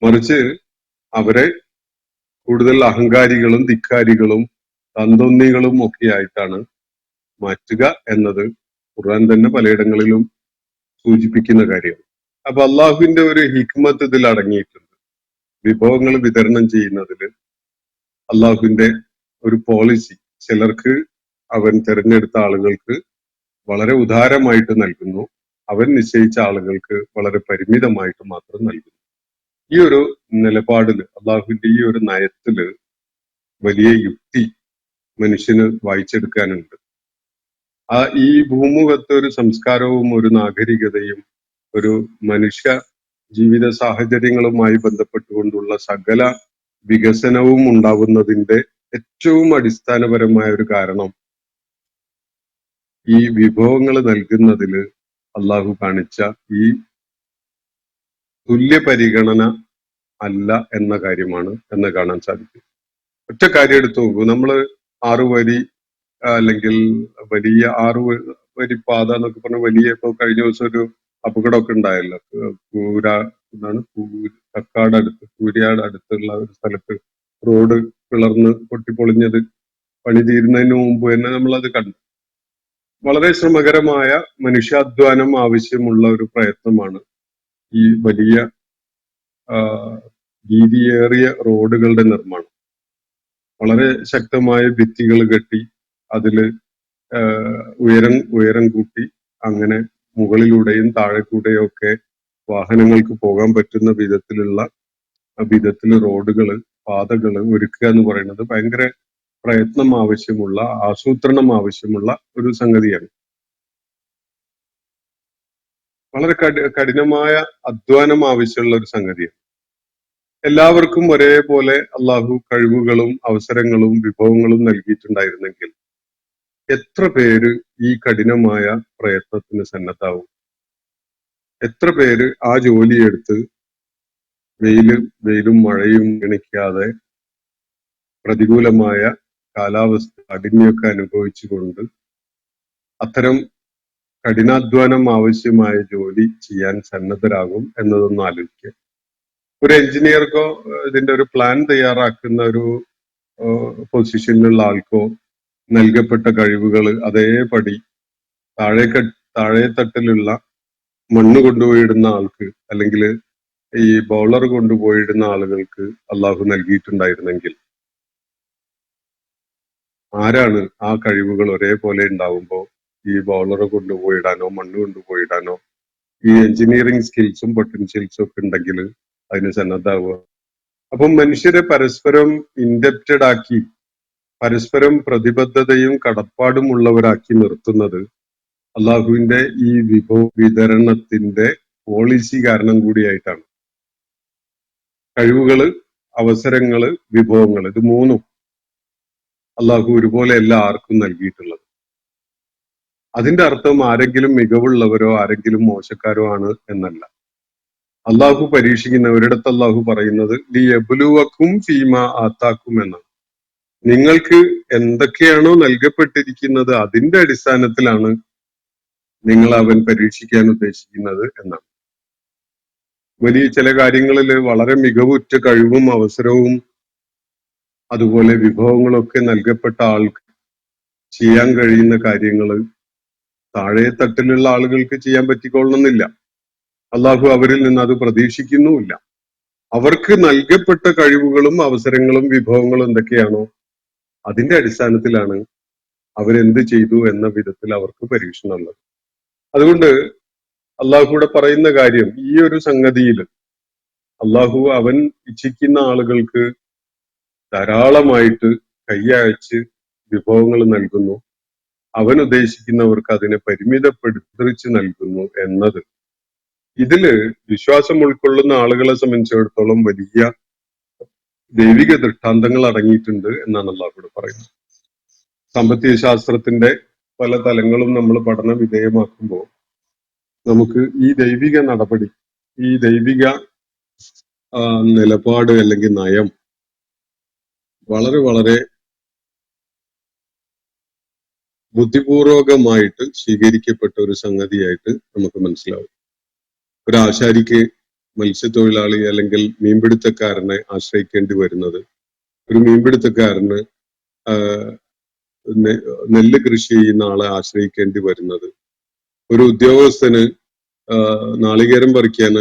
മറിച്ച് അവരെ കൂടുതൽ അഹങ്കാരികളും ധിക്കാരികളും തന്തൊന്നികളും ഒക്കെ ആയിട്ടാണ് മാറ്റുക എന്നത് ഖുർആൻ തന്നെ പലയിടങ്ങളിലും സൂചിപ്പിക്കുന്ന കാര്യമാണ്. അപ്പൊ അള്ളാഹുവിന്റെ ഒരു ഹിക്മത്ത് ഇതിൽ അടങ്ങിയിട്ടുണ്ട്. വിഭവങ്ങൾ വിതരണം ചെയ്യുന്നതിൽ അള്ളാഹുവിന്റെ ഒരു പോളിസി, ചിലർക്ക് അവൻ തെരഞ്ഞെടുത്ത ആളുകൾക്ക് വളരെ ഉദാരമായിട്ട് നൽകുന്നു, അവൻ നിശ്ചയിച്ച ആളുകൾക്ക് വളരെ പരിമിതമായിട്ട് മാത്രം നൽകുന്നു. ഈ ഒരു നിലപാടില്, അള്ളാഹുവിന്റെ ഈ ഒരു നയത്തില് വലിയ യുക്തി മനുഷ്യന് വായിച്ചെടുക്കാനുണ്ട്. ഈ ഭൂമുഖത്ത് ഒരു സംസ്കാരവും ഒരു നാഗരികതയും ഒരു മനുഷ്യ ജീവിത സാഹചര്യങ്ങളുമായി ബന്ധപ്പെട്ടുകൊണ്ടുള്ള സകല വികസനവും ഉണ്ടാവുന്നതിന്റെ ഏറ്റവും അടിസ്ഥാനപരമായ ഒരു കാരണം ഈ വിഭവങ്ങൾ നൽകുന്നതിൽ അള്ളാഹു കാണിച്ച ഈ തുല്യ പരിഗണന അല്ല എന്ന കാര്യമാണ് എന്ന് കാണാൻ സാധിക്കും. ഒറ്റ കാര്യം എടുത്തു നോക്കൂ. നമ്മള് 6 വരി അല്ലെങ്കിൽ വലിയ 6 വരി പാത എന്നൊക്കെ പറഞ്ഞ വലിയ, ഇപ്പൊ കഴിഞ്ഞ ദിവസം ഒരു അപകടമൊക്കെ ഉണ്ടായല്ലോ. കക്കാട് അടുത്ത്, കൂരിയാട് അടുത്തുള്ള ഒരു സ്ഥലത്ത് റോഡ് പിളർന്ന് പൊട്ടിപ്പൊളിഞ്ഞത് പണി തീരുന്നതിന് മുമ്പ് തന്നെ നമ്മളത് കണ്ടു. വളരെ ശ്രമകരമായ മനുഷ്യാധ്വാനം ആവശ്യമുള്ള ഒരു പ്രയത്നമാണ് ഈ വലിയ വീതിയേറിയ റോഡുകളുടെ നിർമ്മാണം. വളരെ ശക്തമായ ഭിത്തികൾ കെട്ടി അതില് ഉയരം കൂട്ടി അങ്ങനെ മുകളിലൂടെയും താഴെക്കൂടെയും ഒക്കെ വാഹനങ്ങൾക്ക് പോകാൻ പറ്റുന്ന വിധത്തില് റോഡുകള്, പാതകള് ഒരുക്കുക എന്ന് പറയുന്നത് ഭയങ്കര പ്രയത്നം ആവശ്യമുള്ള, ആസൂത്രണം ആവശ്യമുള്ള ഒരു സംഗതിയാണ്. വളരെ കഠിനമായ അധ്വാനം ആവശ്യമുള്ള ഒരു സംഗതിയാണ്. എല്ലാവർക്കും ഒരേപോലെ അള്ളാഹു കഴിവുകളും അവസരങ്ങളും വിഭവങ്ങളും നൽകിയിട്ടുണ്ടായിരുന്നെങ്കിൽ എത്ര പേര് ഈ കഠിനമായ പ്രയത്നത്തിന് സന്നദ്ധാവും? എത്ര പേര് ആ ജോലിയെടുത്ത് വെയിലും മഴയും ഗണിക്കാതെ പ്രതികൂലമായ കാലാവസ്ഥ കാഠിന്യമൊക്കെ അനുഭവിച്ചുകൊണ്ട് അത്തരം കഠിനാധ്വാനം ആവശ്യമായ ജോലി ചെയ്യാൻ സന്നദ്ധരാകും എന്നതൊന്ന് ആലോചിക്കുക. ഒരു എഞ്ചിനീയർക്കോ ഇതിന്റെ ഒരു പ്ലാൻ തയ്യാറാക്കുന്ന ഒരു പൊസിഷനിലുള്ള ആൾക്കോ നൽകപ്പെട്ട കഴിവുകൾ അതേപടി താഴെ തട്ടിലുള്ള മണ്ണ് കൊണ്ടുപോയിടുന്ന ആൾക്ക്, അല്ലെങ്കിൽ ഈ ബൗളർ കൊണ്ടുപോയിടുന്ന ആളുകൾക്ക് അള്ളാഹു നൽകിയിട്ടുണ്ടായിരുന്നെങ്കിൽ ആരാണ് ആ കഴിവുകൾ ഒരേപോലെ ഉണ്ടാവുമ്പോ ഈ ബൗളറെ കൊണ്ടുപോയിടാനോ മണ്ണ് കൊണ്ടുപോയിടാനോ ഈ എഞ്ചിനീയറിംഗ് സ്കിൽസും പൊട്ടൻഷ്യൽസും ഒക്കെ ഉണ്ടെങ്കിൽ അതിന് സന്നദ്ധാവുക? അപ്പം മനുഷ്യരെ പരസ്പരം ഇൻഡെപ്റ്റഡ് ആക്കി, പരസ്പരം പ്രതിബദ്ധതയും കടപ്പാടും ഉള്ളവരാക്കി നിർത്തുന്നത് അള്ളാഹുവിന്റെ ഈ വിഭവ വിതരണത്തിന്റെ പോളിസി കാരണം കൂടിയായിട്ടാണ്. കഴിവുകള്, അവസരങ്ങള്, വിഭവങ്ങൾ, ഇത് മൂന്നും അള്ളാഹു ഒരുപോലെ അല്ല ആർക്കും നൽകിയിട്ടുള്ളത്. അതിന്റെ അർത്ഥം ആരെങ്കിലും മികവുള്ളവരോ ആരെങ്കിലും മോശക്കാരോ ആണ് എന്നല്ല. അള്ളാഹു പരീക്ഷിക്കുന്നവരിടത്ത് അള്ളാഹു പറയുന്നത് ലിയബ്ലുവക്കും ഫീമ ആത്താക്കും എന്നാണ്. നിങ്ങൾക്ക് എന്തൊക്കെയാണോ നൽകപ്പെട്ടിരിക്കുന്നത് അതിന്റെ അടിസ്ഥാനത്തിലാണ് നിങ്ങൾ അവൻ പരീക്ഷിക്കാൻ ഉദ്ദേശിക്കുന്നത് എന്നാണ്. വലിയ ചില കാര്യങ്ങളിൽ വളരെ മികവുറ്റ കഴിവും അവസരവും അതുപോലെ വിഭവങ്ങളൊക്കെ നൽകപ്പെട്ട ആൾക്ക് ചെയ്യാൻ കഴിയുന്ന കാര്യങ്ങള് താഴെ തട്ടിലുള്ള ആളുകൾക്ക് ചെയ്യാൻ പറ്റിക്കൊള്ളണമെന്നില്ല. അള്ളാഹു അവരിൽ നിന്ന് അത് പ്രതീക്ഷിക്കുന്നുമില്ല. അവർക്ക് നൽകപ്പെട്ട കഴിവുകളും അവസരങ്ങളും വിഭവങ്ങളും എന്തൊക്കെയാണോ അതിന്റെ അടിസ്ഥാനത്തിലാണ് അവരെന്ത് ചെയ്തു എന്ന വിധത്തിൽ അവർക്ക് പരീക്ഷണമുള്ളത്. അതുകൊണ്ട് അള്ളാഹുവിടെ പറയുന്ന കാര്യം, ഈ ഒരു സംഗതിയിൽ അള്ളാഹു അവൻ ഇച്ഛിക്കുന്ന ആളുകൾക്ക് ധാരാളമായിട്ട് കൈയയച്ച് വിഭവങ്ങൾ നൽകുന്നു, അവൻ ഉദ്ദേശിക്കുന്നവർക്ക് അതിനെ പരിമിതപ്പെടുത്തിച്ച് നൽകുന്നു എന്നത് ഇതില് വിശ്വാസം ഉൾക്കൊള്ളുന്ന ആളുകളെ സംബന്ധിച്ചിടത്തോളം വലിയ ദൈവിക ദൃഷ്ടാന്തങ്ങൾ അടങ്ങിയിട്ടുണ്ട് എന്നാണ് അള്ളാഹുവിടെ പറയുന്നത്. സാമ്പത്തിക ശാസ്ത്രത്തിന്റെ പല തലങ്ങളും നമ്മൾ പഠന വിധേയമാക്കുമ്പോൾ നമുക്ക് ഈ ദൈവിക നടപടി, ഈ ദൈവിക നിലപാട് അല്ലെങ്കിൽ നയം വളരെ വളരെ ബുദ്ധിപൂർവകമായിട്ട് സ്വീകരിക്കപ്പെട്ട ഒരു സംഗതിയായിട്ട് നമുക്ക് മനസ്സിലാവും. ഒരു ആശാരിക്ക് മത്സ്യത്തൊഴിലാളി അല്ലെങ്കിൽ മീൻപിടുത്തക്കാരനെ ആശ്രയിക്കേണ്ടി വരുന്നത്, ഒരു മീൻപിടുത്തക്കാരന് നെല്ല് കൃഷി ചെയ്യുന്ന ആളെ ആശ്രയിക്കേണ്ടി വരുന്നത്, ഒരു ഉദ്യോഗസ്ഥന് നാളികേരം പറിക്കാൻ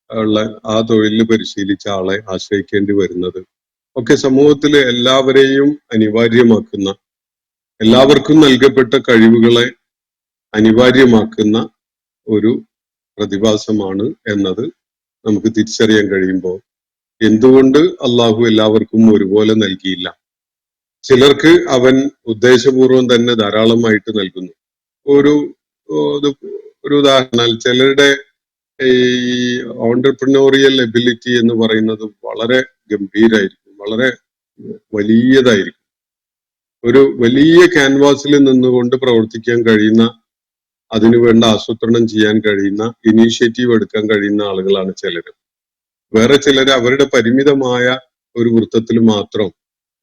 ഉള്ള ആ തൊഴിലിൽ പരിശീലിച്ച ആളെ ആശ്രയിക്കേണ്ടി വരുന്നത് ഒക്കെ സമൂഹത്തിലെ എല്ലാവരെയും അനിവാര്യമാക്കുന്ന, എല്ലാവർക്കും നൽകപ്പെട്ട കഴിവുകളെ അനിവാര്യമാക്കുന്ന ഒരു പ്രതിഭാസമാണ് എന്നത് നമുക്ക് തിരിച്ചറിയാൻ കഴിയുമ്പോൾ എന്തുകൊണ്ട് അള്ളാഹു എല്ലാവർക്കും ഒരുപോലെ നൽകിയില്ല? ചിലർക്ക് അവൻ ഉദ്ദേശപൂർവം തന്നെ ധാരാളമായിട്ട് നൽകുന്നു. ഒരു ഉദാഹരണം, ചിലരുടെ ഈ ഓണ്ടർപ്രണോറിയൽ എബിലിറ്റി എന്ന് പറയുന്നത് വളരെ ഗംഭീരായിരിക്കും, വളരെ വലിയതായിരിക്കും. ഒരു വലിയ ക്യാൻവാസിൽ നിന്നുകൊണ്ട് പ്രവർത്തിക്കാൻ കഴിയുന്ന, അതിനുവേണ്ട ആസൂത്രണം ചെയ്യാൻ കഴിയുന്ന, ഇനീഷ്യേറ്റീവ് എടുക്കാൻ കഴിയുന്ന ആളുകളാണ് ചിലര്. വേറെ ചിലര് അവരുടെ പരിമിതമായ ഒരു വൃത്തത്തിൽ മാത്രം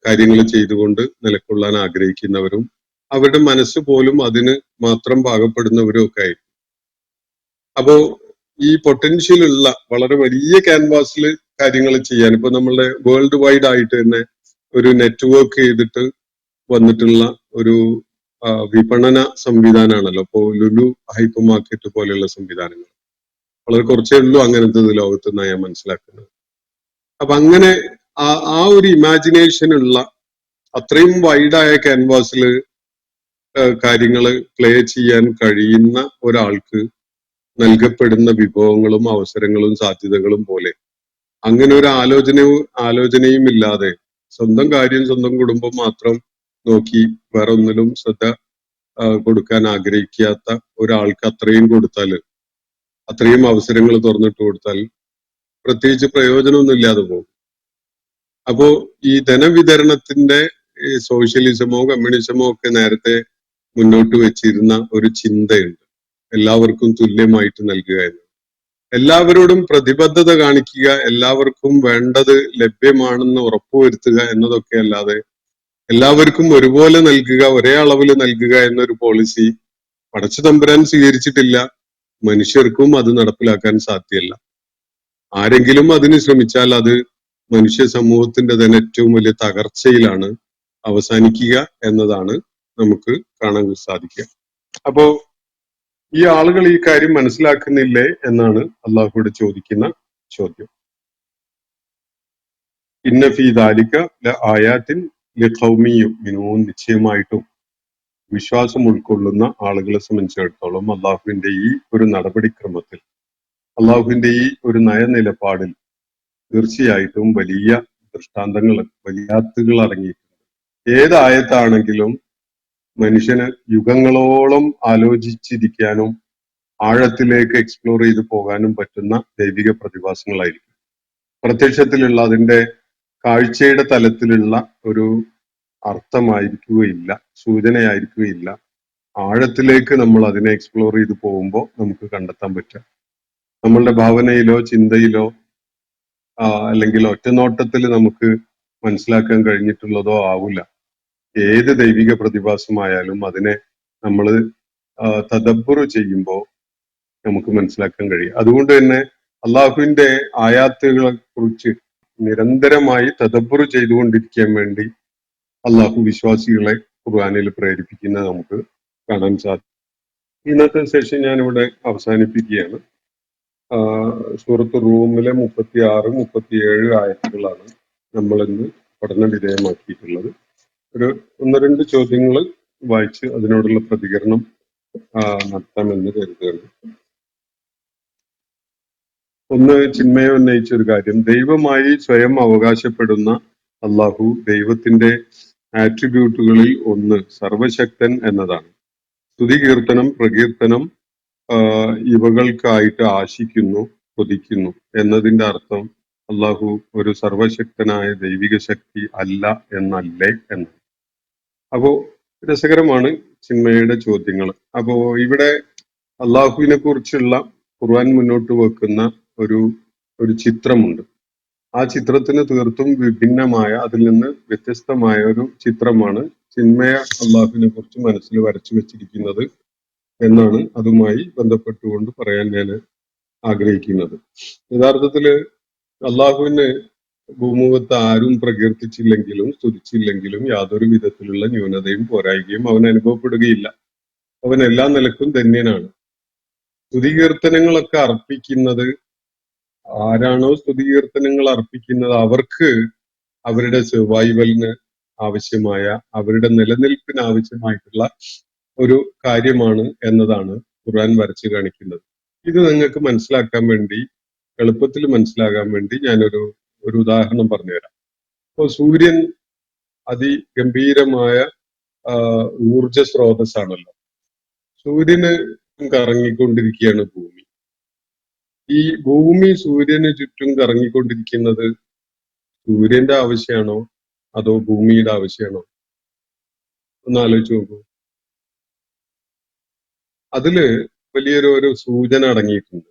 കാര്യങ്ങൾ ചെയ്തുകൊണ്ട് നിലകൊള്ളാൻ ആഗ്രഹിക്കുന്നവരും അവരുടെ മനസ്സ് പോലും അതിന് മാത്രം പാകപ്പെടുന്നവരും ഒക്കെ ആയിരിക്കും. അപ്പോ ഈ പൊട്ടൻഷ്യൽ ഉള്ള വളരെ വലിയ ക്യാൻവാസിൽ കാര്യങ്ങൾ ചെയ്യാൻ, ഇപ്പൊ നമ്മളുടെ വേൾഡ് വൈഡ് ആയിട്ട് തന്നെ ഒരു നെറ്റ്വർക്ക് ചെയ്തിട്ട് വന്നിട്ടുള്ള ഒരു വിപണന സംവിധാനമാണല്ലോ ഇപ്പോ ലുലു ഹൈപ്പർ മാർക്കറ്റ് പോലെയുള്ള സംവിധാനങ്ങൾ. വളരെ കുറച്ചേ ഉള്ളൂ അങ്ങനത്തെ ലോകത്ത് നിന്ന് ഞാൻ മനസ്സിലാക്കുന്നത്. അപ്പൊ അങ്ങനെ ആ ഒരു ഇമാജിനേഷൻ ഉള്ള, അത്രയും വൈഡായ ക്യാൻവാസിൽ കാര്യങ്ങൾ പ്ലേ ചെയ്യാൻ കഴിയുന്ന ഒരാൾക്ക് നൽകപ്പെടുന്ന വിഭവങ്ങളും അവസരങ്ങളും സാധ്യതകളും പോലെ അങ്ങനെ ഒരു ആലോചനയും ഇല്ലാതെ സ്വന്തം കാര്യം, സ്വന്തം കുടുംബം മാത്രം നോക്കി വേറെ ഒന്നിലും ശ്രദ്ധ കൊടുക്കാൻ ആഗ്രഹിക്കാത്ത ഒരാൾക്ക് അത്രയും കൊടുത്താൽ, അത്രയും അവസരങ്ങൾ തുറന്നിട്ട് കൊടുത്താൽ പ്രത്യേകിച്ച് പ്രയോജനമൊന്നും ഇല്ലാതെ പോകും. അപ്പോ ഈ ധനവിതരണത്തിന്റെ സോഷ്യലിസമോ കമ്മ്യൂണിസമോ ഒക്കെ നേരത്തെ മുന്നോട്ട് വെച്ചിരുന്ന ഒരു ചിന്തയുണ്ട്, എല്ലാവർക്കും തുല്യമായിട്ട് നൽകുക എന്ന്. എല്ലാവരോടും പ്രതിബദ്ധത കാണിക്കുക, എല്ലാവർക്കും വേണ്ടത് ലഭ്യമാണെന്ന് ഉറപ്പുവരുത്തുക എന്നതൊക്കെ അല്ലാതെ എല്ലാവർക്കും ഒരുപോലെ നൽകുക, ഒരേ അളവിൽ നൽകുക എന്നൊരു പോളിസി പടച്ച തമ്പുരാൻ സ്വീകരിച്ചിട്ടില്ല. മനുഷ്യർക്കും അത് നടപ്പിലാക്കാൻ സാധ്യമല്ല. ആരെങ്കിലും അതിന് ശ്രമിച്ചാൽ അത് മനുഷ്യ സമൂഹത്തിന്റെ തന്നെ ഏറ്റവും വലിയ തകർച്ചയിലാണ് അവസാനിക്കുക എന്നതാണ് നമുക്ക് കാണാൻ സാധിക്കുക. അപ്പോ ഈ ആളുകൾ ഈ കാര്യം മനസ്സിലാക്കുന്നില്ലേ എന്നാണ് അള്ളാഹുവോട് ചോദിക്കുന്ന ചോദ്യം. ഇന്ന ഫീ ദാലിക ലആയാത്തിൻ ലിഖൗമി യുഅ്മിനൂൻ, നിശ്ചയമായിട്ടും വിശ്വാസം ഉൾക്കൊള്ളുന്ന ആളുകളെ സംബന്ധിച്ചിടത്തോളം അള്ളാഹുവിന്റെ ഈ ഒരു നടപടിക്രമത്തിൽ, അള്ളാഹുവിന്റെ ഈ ഒരു നയനിലപാടിൽ തീർച്ചയായിട്ടും വലിയ ദൃഷ്ടാന്തങ്ങൾ, വലിയാത്തുകൾ അടങ്ങിയിട്ടുണ്ട്. ഏതായത്താണെങ്കിലും മനുഷ്യന് യുഗങ്ങളോളം ആലോചിച്ചിരിക്കാനും ആഴത്തിലേക്ക് എക്സ്പ്ലോർ ചെയ്ത് പോകാനും പറ്റുന്ന ദൈവിക പ്രതിഭാസങ്ങളായിരിക്കും. പ്രത്യക്ഷത്തിലുള്ള അതിന്റെ കാഴ്ചയുടെ തലത്തിലുള്ള ഒരു അർത്ഥമായിരിക്കുകയില്ല, സൂചനയായിരിക്കുകയില്ല. ആഴത്തിലേക്ക് നമ്മൾ അതിനെ എക്സ്പ്ലോർ ചെയ്ത് പോകുമ്പോൾ നമുക്ക് കണ്ടെത്താൻ പറ്റുക. നമ്മളുടെ ഭാവനയിലോ ചിന്തയിലോ അല്ലെങ്കിൽ ഒറ്റനോട്ടത്തിൽ നമുക്ക് മനസ്സിലാക്കാൻ കഴിഞ്ഞിട്ടുള്ളതോ ആവില്ല. ഏത് ദൈവിക പ്രതിഭാസമായാലും അതിനെ നമ്മൾ തദബ്ബുർ ചെയ്യുമ്പോൾ നമുക്ക് മനസ്സിലാക്കാൻ കഴിയും. അതുകൊണ്ട് തന്നെ അള്ളാഹുവിന്റെ ആയാത്തുകളെ കുറിച്ച് നിരന്തരമായി തദബ്ബുർ ചെയ്തുകൊണ്ടിരിക്കാൻ വേണ്ടി അള്ളാഹു വിശ്വാസികളെ ഖുർആനിൽ പ്രേരിപ്പിക്കുന്നത് നമുക്ക് കാണാൻ സാധിക്കും. ഇന്നത്തെ സെഷൻ ഞാനിവിടെ അവസാനിപ്പിക്കുകയാണ്. സൂറത്ത് റൂമിലെ 36, 37 ആയത്തുകളാണ് നമ്മൾ ഇന്ന് പഠന വിധേയമാക്കിയിട്ടുള്ളത്. ഒരു 1-2 ചോദ്യങ്ങൾ വായിച്ച് അതിനോടുള്ള പ്രതികരണം നടത്താമെന്ന് കരുതുകയാണ്. ഒന്ന്, ചിന്മയ ഉന്നയിച്ച ഒരു കാര്യം, ദൈവമായി സ്വയം അവകാശപ്പെടുന്ന അള്ളാഹു ദൈവത്തിന്റെ ആട്രിബ്യൂട്ടുകളിൽ ഒന്ന് സർവശക്തൻ എന്നതാണ്. സ്തുതി, കീർത്തനം, പ്രകീർത്തനം ഇവകൾക്കായിട്ട് ആശിക്കുന്നു, കൊതിക്കുന്നു എന്നതിന്റെ അർത്ഥം അള്ളാഹു ഒരു സർവശക്തനായ ദൈവിക ശക്തി അല്ല എന്നല്ലേ എന്ന്. അപ്പോ രസകരമാണ്. ചിന്മയുടെ ചോദ്യങ്ങൾ. അപ്പോ ഇവിടെ അള്ളാഹുവിനെ കുറിച്ചുള്ള ഖുർആൻ മുന്നോട്ട് വെക്കുന്ന ഒരു ഒരു ചിത്രമുണ്ട്. ആ ചിത്രത്തിന് തീർത്തും വിഭിന്നമായ, അതിൽ നിന്ന് വ്യത്യസ്തമായ ഒരു ചിത്രമാണ് ചിന്മയ അള്ളാഹുവിനെ കുറിച്ച് മനസ്സിൽ വരച്ചു വെച്ചിരിക്കുന്നത് എന്നാണ് അതുമായി ബന്ധപ്പെട്ടുകൊണ്ട് പറയാൻ ഞാൻ ആഗ്രഹിക്കുന്നത്. യഥാർത്ഥത്തില് അള്ളാഹുവിന് ഭൂമുഖത്ത് ആരും പ്രകീർത്തിച്ചില്ലെങ്കിലും സ്തുതിച്ചില്ലെങ്കിലും യാതൊരു വിധത്തിലുള്ള ന്യൂനതയും പോരായ്കയും അവൻ അനുഭവപ്പെടുകയില്ല. അവൻ എല്ലാ നിലക്കും ധന്യനാണ്. സ്തുതികീർത്തനങ്ങളൊക്കെ അർപ്പിക്കുന്നത് ആരാണോ സ്തുതികീർത്തനങ്ങൾ അർപ്പിക്കുന്നത് അവർക്ക് അവരുടെ സർവൈവലിന് ആവശ്യമായ, അവരുടെ നിലനിൽപ്പിന് ആവശ്യമായിട്ടുള്ള ഒരു കാര്യമാണ് എന്നതാണ് ഖുർആൻ വരച്ചു കാണിക്കുന്നത്. ഇത് നിങ്ങൾക്ക് മനസ്സിലാക്കാൻ വേണ്ടി, എളുപ്പത്തിൽ മനസ്സിലാകാൻ വേണ്ടി ഞാനൊരു ഉദാഹരണം പറഞ്ഞുതരാം. ഇപ്പോൾ സൂര്യൻ അതിഗംഭീരമായ ഊർജ സ്രോതസ്സാണല്ലോ. സൂര്യന് കറങ്ങിക്കൊണ്ടിരിക്കുകയാണ് ഭൂമി. ഈ ഭൂമി സൂര്യന് ചുറ്റും കറങ്ങിക്കൊണ്ടിരിക്കുന്നത് സൂര്യന്റെ ആവശ്യമാണോ അതോ ഭൂമിയുടെ ആവശ്യമാണോ? ഒന്ന് ആലോചിച്ച് നോക്കൂ. അതില് വലിയൊരു സൂചന അടങ്ങിയിട്ടുണ്ട്.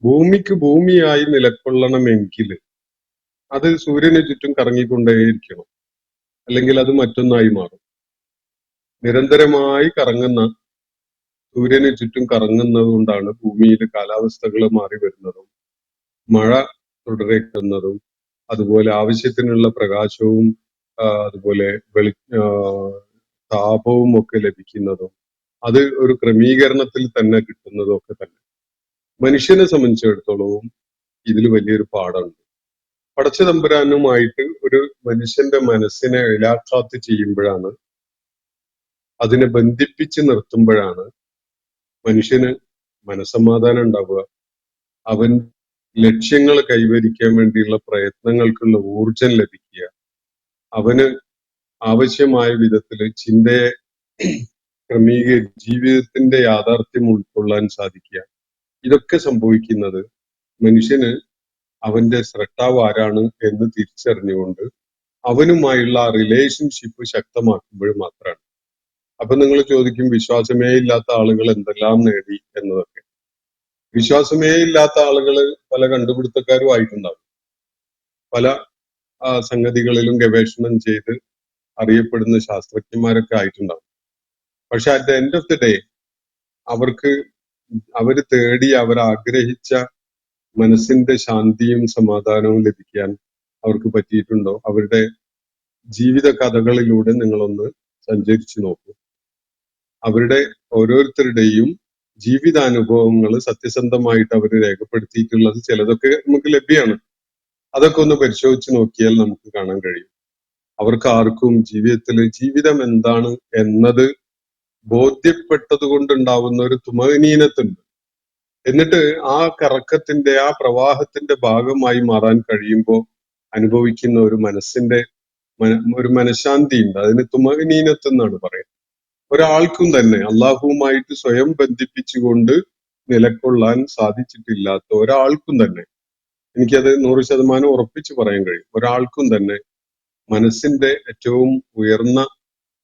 ഭൂമിക്ക് ഭൂമിയായി നിലകൊള്ളണമെങ്കിൽ അത് സൂര്യന് ചുറ്റും കറങ്ങിക്കൊണ്ടേയിരിക്കണം, അല്ലെങ്കിൽ അത് മറ്റൊന്നായി മാറും. നിരന്തരമായി കറങ്ങുന്ന സൂര്യന് ചുറ്റും കറങ്ങുന്നത് കൊണ്ടാണ് ഭൂമിയിലെ കാലാവസ്ഥകൾ മാറി വരുന്നതും മഴ തുടരുന്നതും അതുപോലെ ആവശ്യത്തിനുള്ള പ്രകാശവും അതുപോലെ താപവും ഒക്കെ ലഭിക്കുന്നതും അത് ഒരു ക്രമീകരണത്തിൽ തന്നെ കിട്ടുന്നതും ഒക്കെ തന്നെ. മനുഷ്യനെ സംബന്ധിച്ചിടത്തോളവും ഇതിൽ വലിയൊരു പാഠമുണ്ട്. പടച്ച തമ്പുരാനുമായിട്ട് ഒരു മനുഷ്യന്റെ മനസ്സിനെ ഇലാഖാത്ത് ചെയ്യുമ്പോഴാണ്, അതിനെ ബന്ധിപ്പിച്ച് നിർത്തുമ്പോഴാണ് മനുഷ്യന് മനസ്സമാധാനം ഉണ്ടാവുക. അവൻ ലക്ഷ്യങ്ങൾ കൈവരിക്കാൻ വേണ്ടിയുള്ള പ്രയത്നങ്ങൾക്കുള്ള ഊർജം ലഭിക്കുക, അവന് ആവശ്യമായ വിധത്തില് ചിന്തയെ ക്രമീകരിച്ച് ജീവിതത്തിന്റെ യാഥാർത്ഥ്യം ഉൾക്കൊള്ളാൻ സാധിക്കുക. ഇതൊക്കെ സംഭവിക്കുന്നത് മനുഷ്യന് അവന്റെ സ്രഷ്ടാവ് ആരാണ് എന്ന് തിരിച്ചറിഞ്ഞുകൊണ്ട് അവനുമായുള്ള ആ റിലേഷൻഷിപ്പ് ശക്തമാക്കുമ്പോൾ മാത്രമാണ്. അപ്പൊ നിങ്ങൾ ചോദിക്കും, വിശ്വാസമേ ഇല്ലാത്ത ആളുകൾ എന്തെല്ലാം നേടി എന്നതൊക്കെ. വിശ്വാസമേ ഇല്ലാത്ത ആളുകൾ പല കണ്ടുപിടുത്തക്കാരും ആയിട്ടുണ്ടാവും, പല സംഗതികളിലും ഗവേഷണം ചെയ്ത് അറിയപ്പെടുന്ന ശാസ്ത്രജ്ഞന്മാരൊക്കെ ആയിട്ടുണ്ടാവും. പക്ഷെ at the end of the day അവര് തേടി അവരാഗ്രഹിച്ച മനസ്സിന്റെ ശാന്തിയും സമാധാനവും ലഭിക്കാൻ അവർക്ക് പറ്റിയിട്ടുണ്ടോ? അവരുടെ ജീവിത കഥകളിലൂടെ നിങ്ങളൊന്ന് സഞ്ചരിച്ചു നോക്കൂ. അവരുടെ ഓരോരുത്തരുടെയും ജീവിതാനുഭവങ്ങൾ സത്യസന്ധമായിട്ട് അവർ രേഖപ്പെടുത്തിയിട്ടുള്ളത് ചിലതൊക്കെ നമുക്ക് ലഭ്യമാണ്. അതൊക്കെ ഒന്ന് പരിശോധിച്ച് നോക്കിയാൽ നമുക്ക് കാണാൻ കഴിയും. അവർക്ക് ആർക്കും ജീവിതം എന്താണ് എന്നത് ബോധ്യപ്പെട്ടത് കൊണ്ടുണ്ടാവുന്ന ഒരു തുമനീനത്തുണ്ട്. എന്നിട്ട് ആ കറക്കത്തിന്റെ, ആ പ്രവാഹത്തിന്റെ ഭാഗമായി മാറാൻ കഴിയുമ്പോൾ അനുഭവിക്കുന്ന ഒരു മനഃശാന്തി ഉണ്ട്. അതിന് തുമനീനത്ത് എന്നാണ് പറയുന്നത്. ഒരാൾക്കും തന്നെ അള്ളാഹുവുമായിട്ട് സ്വയം ബന്ധിപ്പിച്ചുകൊണ്ട് നിലകൊള്ളാൻ സാധിച്ചിട്ടില്ലാത്ത ഒരാൾക്കും തന്നെ, എനിക്കത് 100% ഉറപ്പിച്ച് പറയാൻ കഴിയും, ഒരാൾക്കും തന്നെ മനസ്സിന്റെ ഏറ്റവും ഉയർന്ന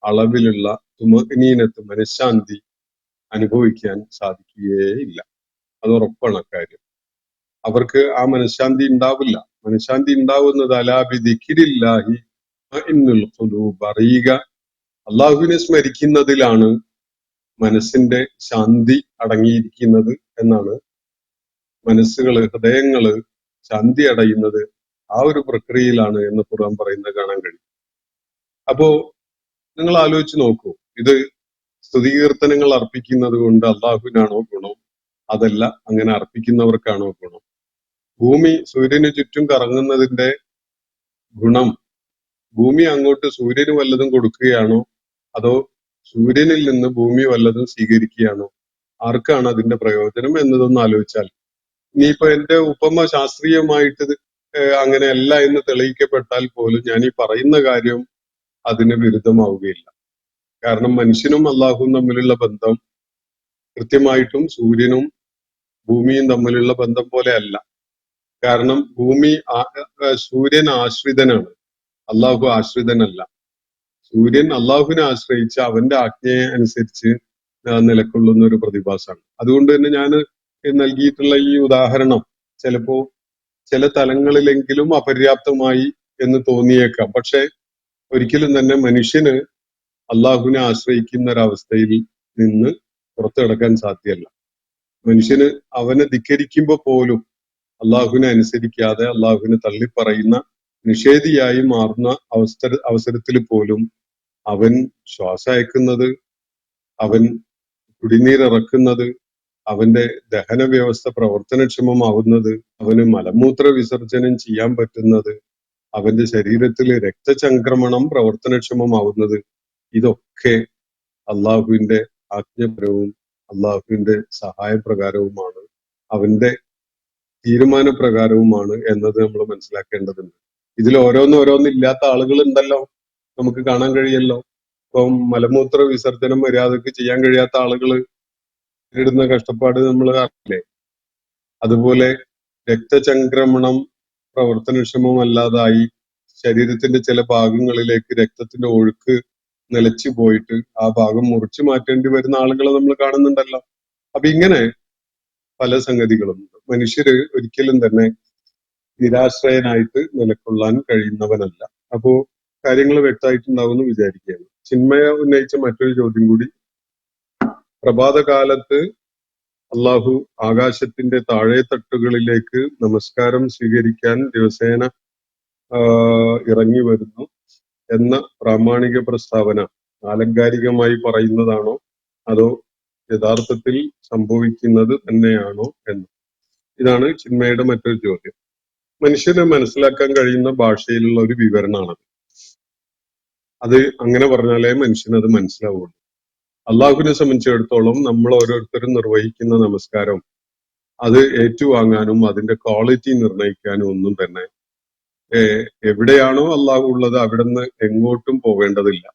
അളവിലുള്ള തുമനീനത്ത്, മനഃശാന്തി അനുഭവിക്കാൻ സാധിക്കുകയില്ല. അത് ഉറപ്പാണ് അക്കാര്യം. അവർക്ക് ആ മനഃശാന്തി ഉണ്ടാവില്ല. മനഃശാന്തി ഉണ്ടാവുന്നത് അലാബി ദിക്രില്ലാഹി ഇന്നുൽ ഖുലൂബ്, അറിയുക, അള്ളാഹുവിനെ സ്മരിക്കുന്നതിലാണ് മനസ്സിന്റെ ശാന്തി അടങ്ങിയിരിക്കുന്നത് എന്നാണ്. ഹൃദയങ്ങള് ശാന്തി അടയുന്നത് ആ ഒരു പ്രക്രിയയിലാണ് എന്ന് ഖുർആൻ പറയുന്നത് കാണാൻ കഴിയും. അപ്പോ നിങ്ങൾ ആലോചിച്ച് നോക്കൂ, ഇത് സ്തുതികീർത്തനങ്ങൾ അർപ്പിക്കുന്നത് കൊണ്ട് അള്ളാഹുവിനാണോ ഗുണം, അതല്ല അങ്ങനെ അർപ്പിക്കുന്നവർക്കാണോ ഗുണം? ഭൂമി സൂര്യന് ചുറ്റും കറങ്ങുന്നതിന്റെ ഗുണം ഭൂമി അങ്ങോട്ട് സൂര്യന് വല്ലതും കൊടുക്കുകയാണോ അതോ സൂര്യനിൽ നിന്ന് ഭൂമി വല്ലതും സ്വീകരിക്കുകയാണോ? ആർക്കാണ് അതിന്റെ പ്രയോജനം എന്നതൊന്ന് ആലോചിച്ചാൽ, ഇനിയിപ്പോ എന്റെ ഉപമ ശാസ്ത്രീയമായിട്ട് അങ്ങനെയല്ല എന്ന് തെളിയിക്കപ്പെട്ടാൽ പോലും ഞാൻ ഈ പറയുന്ന കാര്യം അതിന് വിരുദ്ധമാവുകയില്ല. കാരണം മനുഷ്യനും അള്ളാഹുവും തമ്മിലുള്ള ബന്ധം കൃത്യമായിട്ടും സൂര്യനും ഭൂമിയും തമ്മിലുള്ള ബന്ധം പോലെ അല്ല. കാരണം സൂര്യൻ ആശ്രിതനാണ്, അള്ളാഹു ആശ്രിതനല്ല. സൂര്യൻ അള്ളാഹുവിനെ ആശ്രയിച്ച് അവന്റെ ആജ്ഞയെ അനുസരിച്ച് നിലകൊള്ളുന്ന ഒരു പ്രതിഭാസമാണ്. അതുകൊണ്ട് തന്നെ ഞാൻ നൽകിയിട്ടുള്ള ഈ ഉദാഹരണം ചിലപ്പോ ചില തലങ്ങളിലെങ്കിലും അപര്യാപ്തമായി എന്ന് തോന്നിയേക്കാം. പക്ഷെ ഒരിക്കലും തന്നെ മനുഷ്യന് അള്ളാഹുവിനെ ആശ്രയിക്കുന്ന ഒരവസ്ഥയിൽ നിന്ന് പുറത്തു കിടക്കാൻ സാധ്യമല്ല. മനുഷ്യന് അവനെ ധിക്കരിക്കുമ്പോ പോലും അള്ളാഹുവിനെ അനുസരിക്കാതെ അള്ളാഹുവിനെ തള്ളിപ്പറയുന്ന നിഷേധിയായി മാറുന്ന അവസരത്തിൽ പോലും അവൻ ശ്വാസം അയക്കുന്നത്, അവൻ കുടിനീരിറക്കുന്നത്, അവന്റെ ദഹന വ്യവസ്ഥ പ്രവർത്തനക്ഷമമാവുന്നത്, അവന് മലമൂത്ര വിസർജനം ചെയ്യാൻ പറ്റുന്നത്, അവന്റെ ശരീരത്തിൽ രക്തചംക്രമണം പ്രവർത്തനക്ഷമമാവുന്നത്, ഇതൊക്കെ അള്ളാഹുവിന്റെ ആജ്ഞപ്രവും അള്ളാഹുവിന്റെ സഹായപ്രകാരവുമാണ്, അവന്റെ തീരുമാനപ്രകാരവുമാണ് എന്നത് നമ്മൾ മനസ്സിലാക്കേണ്ടതുണ്ട്. ഇതിൽ ഓരോന്നില്ലാത്ത ആളുകൾ ഉണ്ടല്ലോ, നമുക്ക് കാണാൻ കഴിയല്ലോ. ഇപ്പം മലമൂത്ര വിസർജനം മര്യാദക്ക് ചെയ്യാൻ കഴിയാത്ത ആളുകൾ നേരിടുന്ന കഷ്ടപ്പാട് നമ്മൾ അറിയില്ലേ. അതുപോലെ രക്തചംക്രമണം പ്രവർത്തനക്ഷമമല്ലാതായി ശരീരത്തിന്റെ ചില ഭാഗങ്ങളിലേക്ക് രക്തത്തിന്റെ ഒഴുക്ക് നിലച്ചു പോയിട്ട് ആ ഭാഗം മുറിച്ചു മാറ്റേണ്ടി വരുന്ന ആളുകളെ നമ്മൾ കാണുന്നുണ്ടല്ലോ. അപ്പൊ ഇങ്ങനെ പല സംഗതികളും മനുഷ്യര് ഒരിക്കലും തന്നെ നിരാശ്രയനായിട്ട് നിലകൊള്ളാൻ കഴിയുന്നവനല്ല. അപ്പോ കാര്യങ്ങൾ വ്യക്തമായിട്ടുണ്ടാവുമെന്ന് വിചാരിക്കുകയാണ്. ചിന്മയ ഉന്നയിച്ച മറ്റൊരു ചോദ്യം കൂടി, പ്രഭാതകാലത്ത് അള്ളാഹു ആകാശത്തിന്റെ താഴെത്തട്ടുകളിലേക്ക് നമസ്കാരം സ്വീകരിക്കാൻ ദിവസേന ഇറങ്ങി വരുന്നു എന്ന പ്രാമാണിക പ്രസ്താവന ആലങ്കാരികമായി പറയുന്നതാണോ അതോ യഥാർത്ഥത്തിൽ സംഭവിക്കുന്നത് തന്നെയാണോ എന്ന്, ഇതാണ് ചിന്മയുടെ മറ്റൊരു ചോദ്യം. മനുഷ്യന് മനസ്സിലാക്കാൻ കഴിയുന്ന ഭാഷയിലുള്ള ഒരു വിവരണമാണത്. അത് അങ്ങനെ പറഞ്ഞാലേ മനുഷ്യനത് മനസ്സിലാവുള്ളൂ. അള്ളാഹുവിനെ സംബന്ധിച്ചിടത്തോളം നമ്മൾ ഓരോരുത്തരും നിർവഹിക്കുന്ന നമസ്കാരം അത് ഏറ്റുവാങ്ങാനും അതിന്റെ ക്വാളിറ്റി നിർണ്ണയിക്കാനും ഒന്നും തന്നെ എവിടെയാണോ അള്ളാഹു ഉള്ളത് അവിടെ നിന്ന് എങ്ങോട്ടും പോവേണ്ടതില്ല.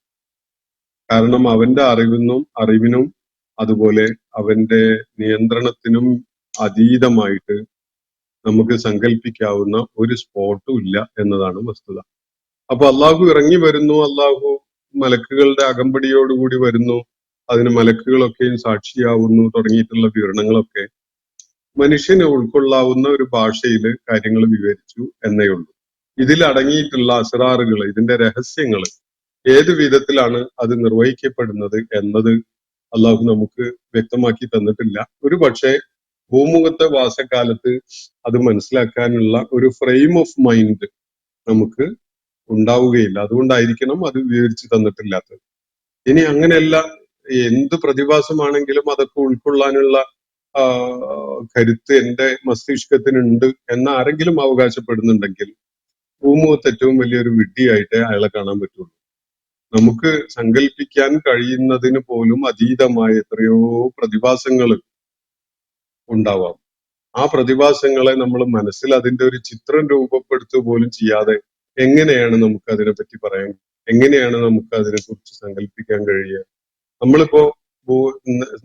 കാരണം അവന്റെ അറിവിനും അതുപോലെ അവന്റെ നിയന്ത്രണത്തിനും അതീതമായിട്ട് നമുക്ക് സങ്കല്പിക്കാവുന്ന ഒരു സ്പോട്ടും ഇല്ല എന്നതാണ് വസ്തുത. അപ്പൊ അള്ളാഹു ഇറങ്ങി വരുന്നു, അള്ളാഹു മലക്കുകളുടെ അകമ്പടിയോടുകൂടി വരുന്നു, അതിന് മലക്കുകളൊക്കെയും സാക്ഷിയാവുന്നു തുടങ്ങിയിട്ടുള്ള വിവരണങ്ങളൊക്കെ മനുഷ്യന് ഉൾക്കൊള്ളാവുന്ന ഒരു ഭാഷയിൽ കാര്യങ്ങൾ വിവരിച്ചു എന്നേ ഉള്ളൂ. ഇതിൽ അടങ്ങിയിട്ടുള്ള അസ്റാറുകൾ, ഇതിന്റെ രഹസ്യങ്ങൾ ഏത് വിധത്തിലാണ് അത് നിർവഹിക്കപ്പെടുന്നത് എന്നത് അള്ളാഹു നമുക്ക് വ്യക്തമാക്കി തന്നിട്ടില്ല. ഒരു പക്ഷേ ഭൂമുഖത്തെ വാസക്കാലത്ത് അത് മനസ്സിലാക്കാനുള്ള ഒരു ഫ്രെയിം ഓഫ് മൈൻഡ് നമുക്ക് ഉണ്ടാവുകയില്ല. അതുകൊണ്ടായിരിക്കണം അത് വിവരിച്ചു തന്നിട്ടില്ലാത്തത്. ഇനി അങ്ങനെയല്ല, എന്ത് പ്രതിഭാസമാണെങ്കിലും അതൊക്കെ ഉൾക്കൊള്ളാനുള്ള കരുത്ത് എന്റെ മസ്തിഷ്കത്തിനുണ്ട് എന്ന് ആരെങ്കിലും അവകാശപ്പെടുന്നുണ്ടെങ്കിൽ ഭൂമുഖത്ത് ഏറ്റവും വലിയൊരു വിഡ്ഢിയായിട്ടേ അയാളെ കാണാൻ പറ്റുള്ളൂ. നമുക്ക് സങ്കല്പിക്കാൻ കഴിയുന്നതിന് പോലും അതീതമായ എത്രയോ പ്രതിഭാസങ്ങൾ ഉണ്ടാവാം. ആ പ്രതിഭാസങ്ങളെ നമ്മൾ മനസ്സിൽ അതിന്റെ ഒരു ചിത്രം രൂപപ്പെടുത്തുക പോലും ചെയ്യാതെ എങ്ങനെയാണ് നമുക്ക് അതിനെപ്പറ്റി പറയാൻ, എങ്ങനെയാണ് നമുക്ക് അതിനെക്കുറിച്ച് സങ്കല്പിക്കാൻ കഴിയുക? നമ്മളിപ്പോ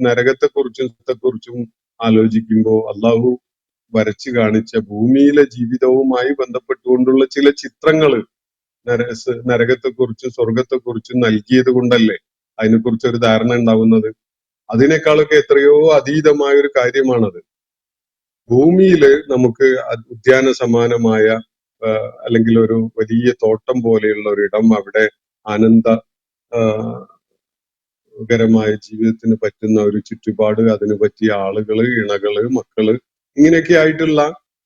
നരകത്തെക്കുറിച്ചും ആലോചിക്കുമ്പോൾ അള്ളാഹു വരച്ചു കാണിച്ച ഭൂമിയിലെ ജീവിതവുമായി ബന്ധപ്പെട്ടുകൊണ്ടുള്ള ചില ചിത്രങ്ങള് നരകത്തെക്കുറിച്ചും സ്വർഗത്തെക്കുറിച്ചും നൽകിയത് കൊണ്ടല്ലേ അതിനെക്കുറിച്ച് ഒരു ധാരണ ഉണ്ടാവുന്നത്. അതിനേക്കാളൊക്കെ എത്രയോ അതീതമായ ഒരു കാര്യമാണത്. ഭൂമിയില് നമുക്ക് ഉദ്യാന സമാനമായ അല്ലെങ്കിൽ ഒരു വലിയ തോട്ടം പോലെയുള്ള ഒരു ഇടം, അവിടെ ആനന്ദകരമായ ജീവിതത്തിന് പറ്റുന്ന ഒരു ചുറ്റുപാട്, അതിന് പറ്റിയ ആളുകള്, ഇണകള്, മക്കള്, ഇങ്ങനെയൊക്കെ ആയിട്ടുള്ള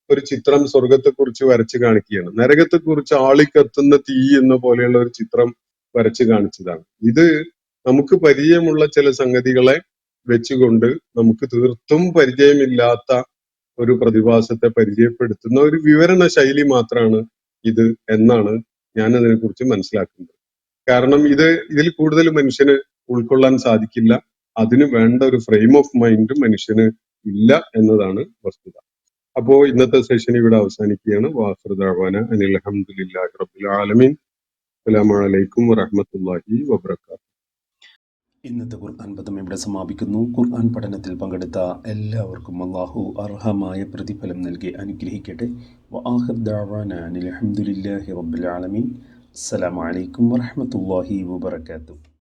ഒരു ചിത്രം സ്വർഗത്തെക്കുറിച്ച് വരച്ചു കാണിക്കുകയാണ്. നരകത്തെക്കുറിച്ച് ആളിക്കത്തുന്ന തീ എന്ന പോലെയുള്ള ഒരു ചിത്രം വരച്ചു കാണിച്ചതാണ്. ഇത് നമുക്ക് പരിചയമുള്ള ചില സംഗതികളെ വെച്ചുകൊണ്ട് നമുക്ക് തീർത്തും പരിചയമില്ലാത്ത ഒരു പ്രതിഭാസത്തെ പരിചയപ്പെടുത്തുന്ന ഒരു വിവരണ ശൈലി മാത്രമാണ് ഇത് എന്നാണ് ഞാൻ അതിനെക്കുറിച്ച് മനസ്സിലാക്കുന്നത്. കാരണം ഇതിൽ കൂടുതൽ മനുഷ്യന് ഉൾക്കൊള്ളാൻ സാധിക്കില്ല. അതിന് വേണ്ട ഒരു ഫ്രെയിം ഓഫ് മൈൻഡ് മനുഷ്യന് ഇല്ല എന്നതാണ് വസ്തുത. അപ്പോ ഇന്നത്തെ സെഷൻ ഇവിടെ അവസാനിക്കുകയാണ്. വാഖിറു ദഅ്വാന അനിൽ ഹംദുലില്ലാഹി റബ്ബിൽ ആലമീൻ. അസ്സലാമു അലൈക്കും വറഹ്മത്തുള്ളാഹി വബറകാതുഹു. ഇന്നത്തെ ഖുർആൻ പദം ഇവിടെ സമാപിക്കുന്നു. ഖുർആൻ പഠനത്തിൽ പങ്കെടുത്ത എല്ലാവർക്കും അല്ലാഹു അർഹമായ പ്രതിഫലം നൽകി അനുഗ്രഹിക്കട്ടെ. വആഖിറു ദഅ്വാന അനിൽ ഹംദുലില്ലാഹി റബ്ബിൽ ആലമീൻ. അസ്സലാമു അലൈക്കും വറഹ്മത്തുള്ളാഹി വബറകാതുഹു.